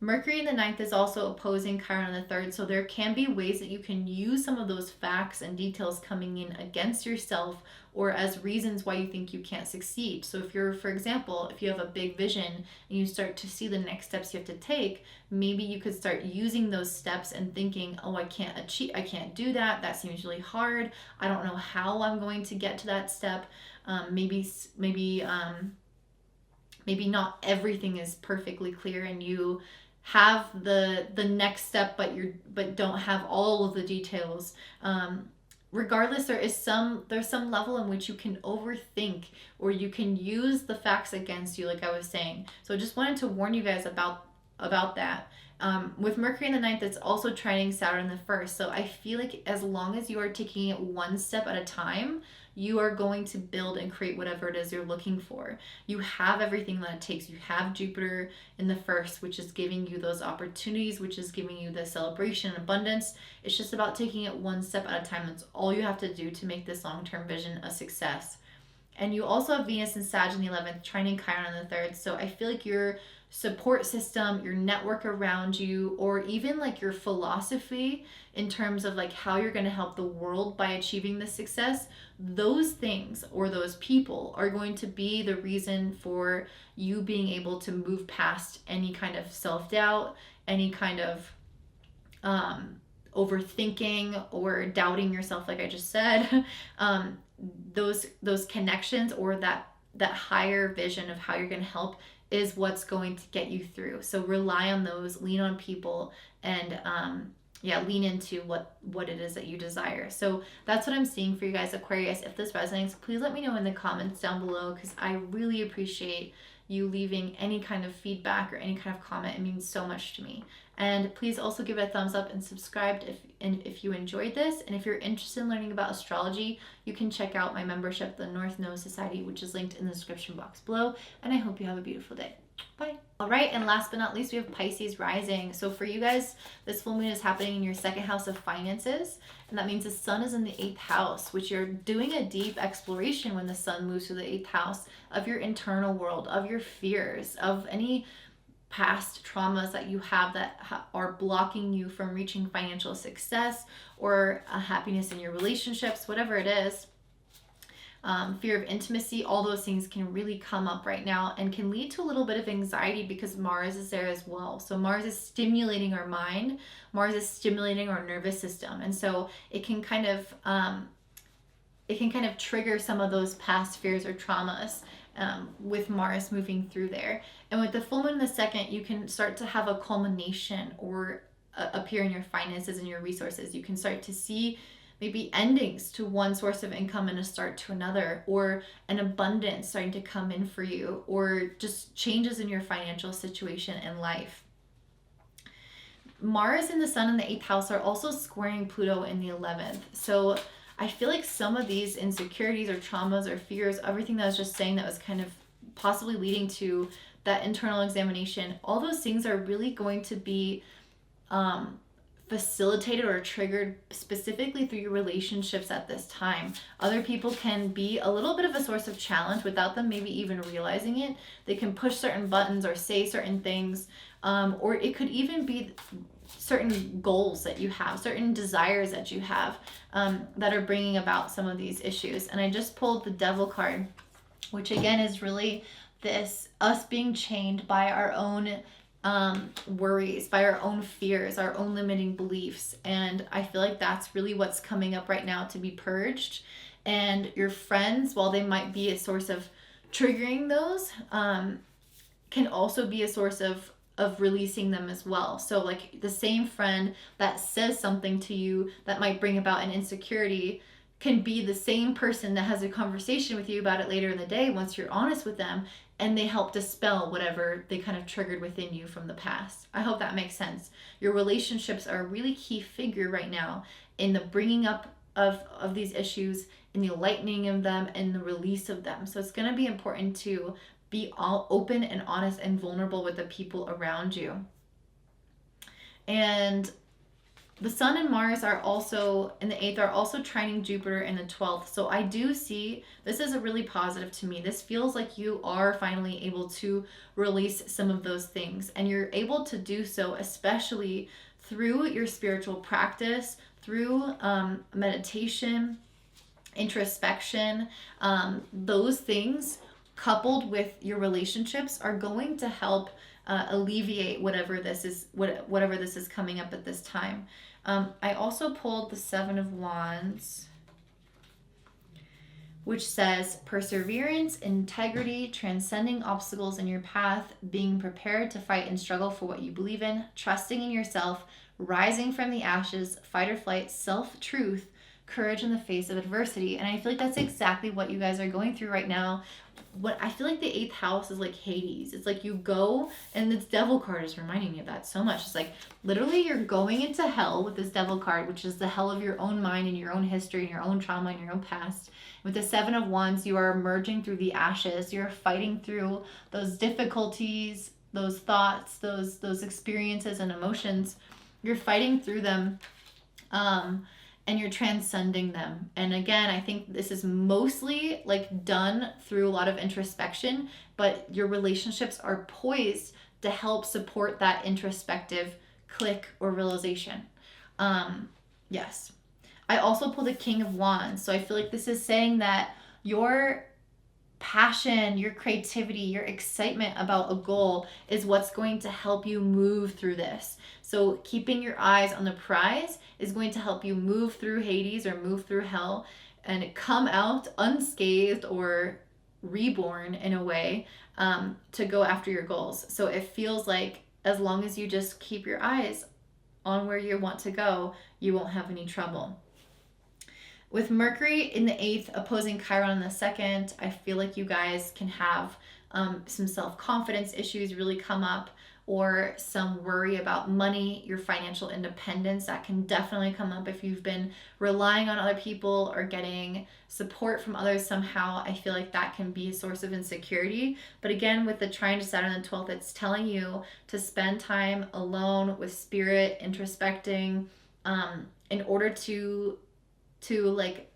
Mercury in the 9th is also opposing Chiron in the 3rd, so there can be ways that you can use some of those facts and details coming in against yourself, or as reasons why you think you can't succeed. So if you're, for example, if you have a big vision and you start to see the next steps you have to take, maybe you could start using those steps and thinking, oh, I can't do that. That seems really hard. I don't know how I'm going to get to that step. Maybe not everything is perfectly clear, and you have the next step, but don't have all of the details. Regardless, there's some level in which you can overthink, or you can use the facts against you, like I was saying. So I just wanted to warn you guys about that. With Mercury in the 9th, it's also trining Saturn in the 1st. So I feel like as long as you are taking it one step at a time, you are going to build and create whatever it is you're looking for. You have everything that it takes. You have Jupiter in the 1st, which is giving you those opportunities, which is giving you the celebration and abundance. It's just about taking it one step at a time. That's all you have to do to make this long-term vision a success. And you also have Venus and Sag in the 11th, trining Chiron in the 3rd. So I feel like your support system, your network around you, or even like your philosophy in terms of like how you're going to help the world by achieving this success, those things or those people are going to be the reason for you being able to move past any kind of self-doubt, any kind of overthinking or doubting yourself, like I just said. Those connections, or that higher vision of how you're going to help, is what's going to get you through. So rely on those, lean on people, and lean into what it is that you desire. So that's what I'm seeing for you guys, Aquarius. If this resonates, please let me know in the comments down below, because I really appreciate you leaving any kind of feedback or any kind of comment. It means so much to me. And please also give it a thumbs up and subscribe if you enjoyed this. And if you're interested in learning about astrology, you can check out my membership, the North Node Society, which is linked in the description box below. And I hope you have a beautiful day. Bye. All right, and last but not least, we have Pisces Rising. So for you guys, this full moon is happening in your 2nd house of finances, and that means the sun is in the 8th house, which you're doing a deep exploration when the sun moves to the 8th house of your internal world, of your fears, of any past traumas that you have that are blocking you from reaching financial success or happiness in your relationships, whatever it is. fear of intimacy. All those things can really come up right now and can lead to a little bit of anxiety because Mars is there as well. So Mars is stimulating our mind, Mars is stimulating our nervous system, and so it can kind of trigger some of those past fears or traumas with Mars moving through there. And with the full moon in the second, you can start to have a culmination or appear in your finances and your resources. You can start to see maybe endings to one source of income and a start to another, or an abundance starting to come in for you, or just changes in your financial situation and life. Mars and the Sun in the 8th house are also squaring Pluto in the 11th. So I feel like some of these insecurities or traumas or fears, everything that I was just saying that was kind of possibly leading to that internal examination, all those things are really going to be facilitated or triggered specifically through your relationships at this time. Other people can be a little bit of a source of challenge without them maybe even realizing it. They can push certain buttons or say certain things, or it could even be certain goals that you have, certain desires that you have, that are bringing about some of these issues. And I just pulled the Devil card, which again is really this us being chained by our own worries, by our own fears, our own limiting beliefs. And I feel like that's really what's coming up right now to be purged. And your friends, while they might be a source of triggering those, can also be a source of releasing them as well. So like the same friend that says something to you that might bring about an insecurity can be the same person that has a conversation with you about it later in the day once you're honest with them, and they help dispel whatever they kind of triggered within you from the past. I hope that makes sense. Your relationships are a really key figure right now in the bringing up of these issues, in the lightening of them, and the release of them. So it's going to be important to be all open and honest and vulnerable with the people around you. And the Sun and Mars are also in the 8th, are also trining Jupiter in the 12th. So I do see this is a really positive to me. This feels like you are finally able to release some of those things, and you're able to do so especially through your spiritual practice, through meditation, introspection. Those things coupled with your relationships are going to help alleviate whatever this is coming up at this time. I also pulled the 7 of Wands, which says perseverance, integrity, transcending obstacles in your path, being prepared to fight and struggle for what you believe in, trusting in yourself, rising from the ashes, fight or flight, self-truth, courage in the face of adversity. And I feel like that's exactly what you guys are going through right now. What I feel like the 8th house is like Hades. It's like you go, and this Devil card is reminding me of that so much. It's like literally you're going into hell with this Devil card, which is the hell of your own mind and your own history and your own trauma and your own past. With the 7 of Wands, you are emerging through the ashes. You're fighting through those difficulties, those thoughts, those experiences and emotions. You're fighting through them. And you're transcending them. And again, I think this is mostly like done through a lot of introspection, but your relationships are poised to help support that introspective click or realization. Yes. I also pulled the King of Wands. So I feel like this is saying that your passion, your creativity, your excitement about a goal is what's going to help you move through this. So keeping your eyes on the prize is going to help you move through Hades or move through hell and come out unscathed or reborn in a way, to go after your goals. So it feels like as long as you just keep your eyes on where you want to go, you won't have any trouble. With Mercury in the 8th opposing Chiron in the 2nd, I feel like you guys can have some self-confidence issues really come up, or some worry about money, your financial independence. That can definitely come up if you've been relying on other people or getting support from others somehow. I feel like that can be a source of insecurity. But again, with the trine to Saturn in the 12th, it's telling you to spend time alone with spirit, introspecting, in order to like,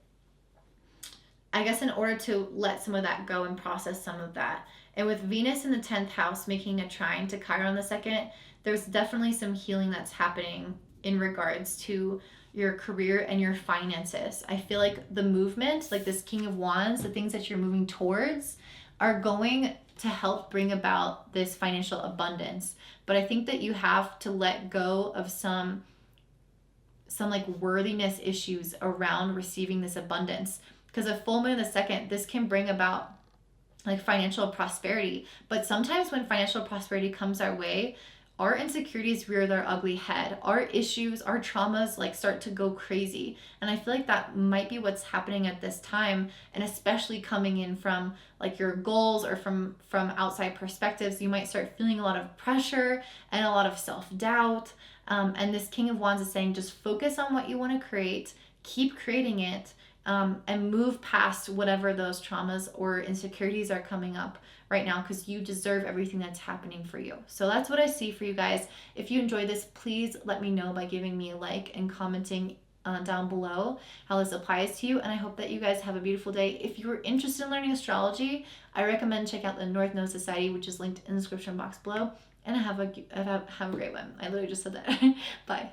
I guess in order to let some of that go and process some of that. And with Venus in the 10th house making a trine to Chiron the 2nd, there's definitely some healing that's happening in regards to your career and your finances. I feel like the movement, like this King of Wands, the things that you're moving towards are going to help bring about this financial abundance. But I think that you have to let go of some like worthiness issues around receiving this abundance, because a full moon in the second, this can bring about like financial prosperity. But sometimes when financial prosperity comes our way, our insecurities rear their ugly head. Our issues, our traumas like start to go crazy. And I feel like that might be what's happening at this time, and especially coming in from like your goals or from outside perspectives, you might start feeling a lot of pressure and a lot of self-doubt. And this King of Wands is saying just focus on what you want to create, keep creating it, and move past whatever those traumas or insecurities are coming up right now, because you deserve everything that's happening for you. So that's what I see for you guys. If you enjoyed this, please let me know by giving me a like and commenting down below how this applies to you. And I hope that you guys have a beautiful day. If you're interested in learning astrology, I recommend check out the North Node Society, which is linked in the description box below. And have a great one. I literally just said that. Bye.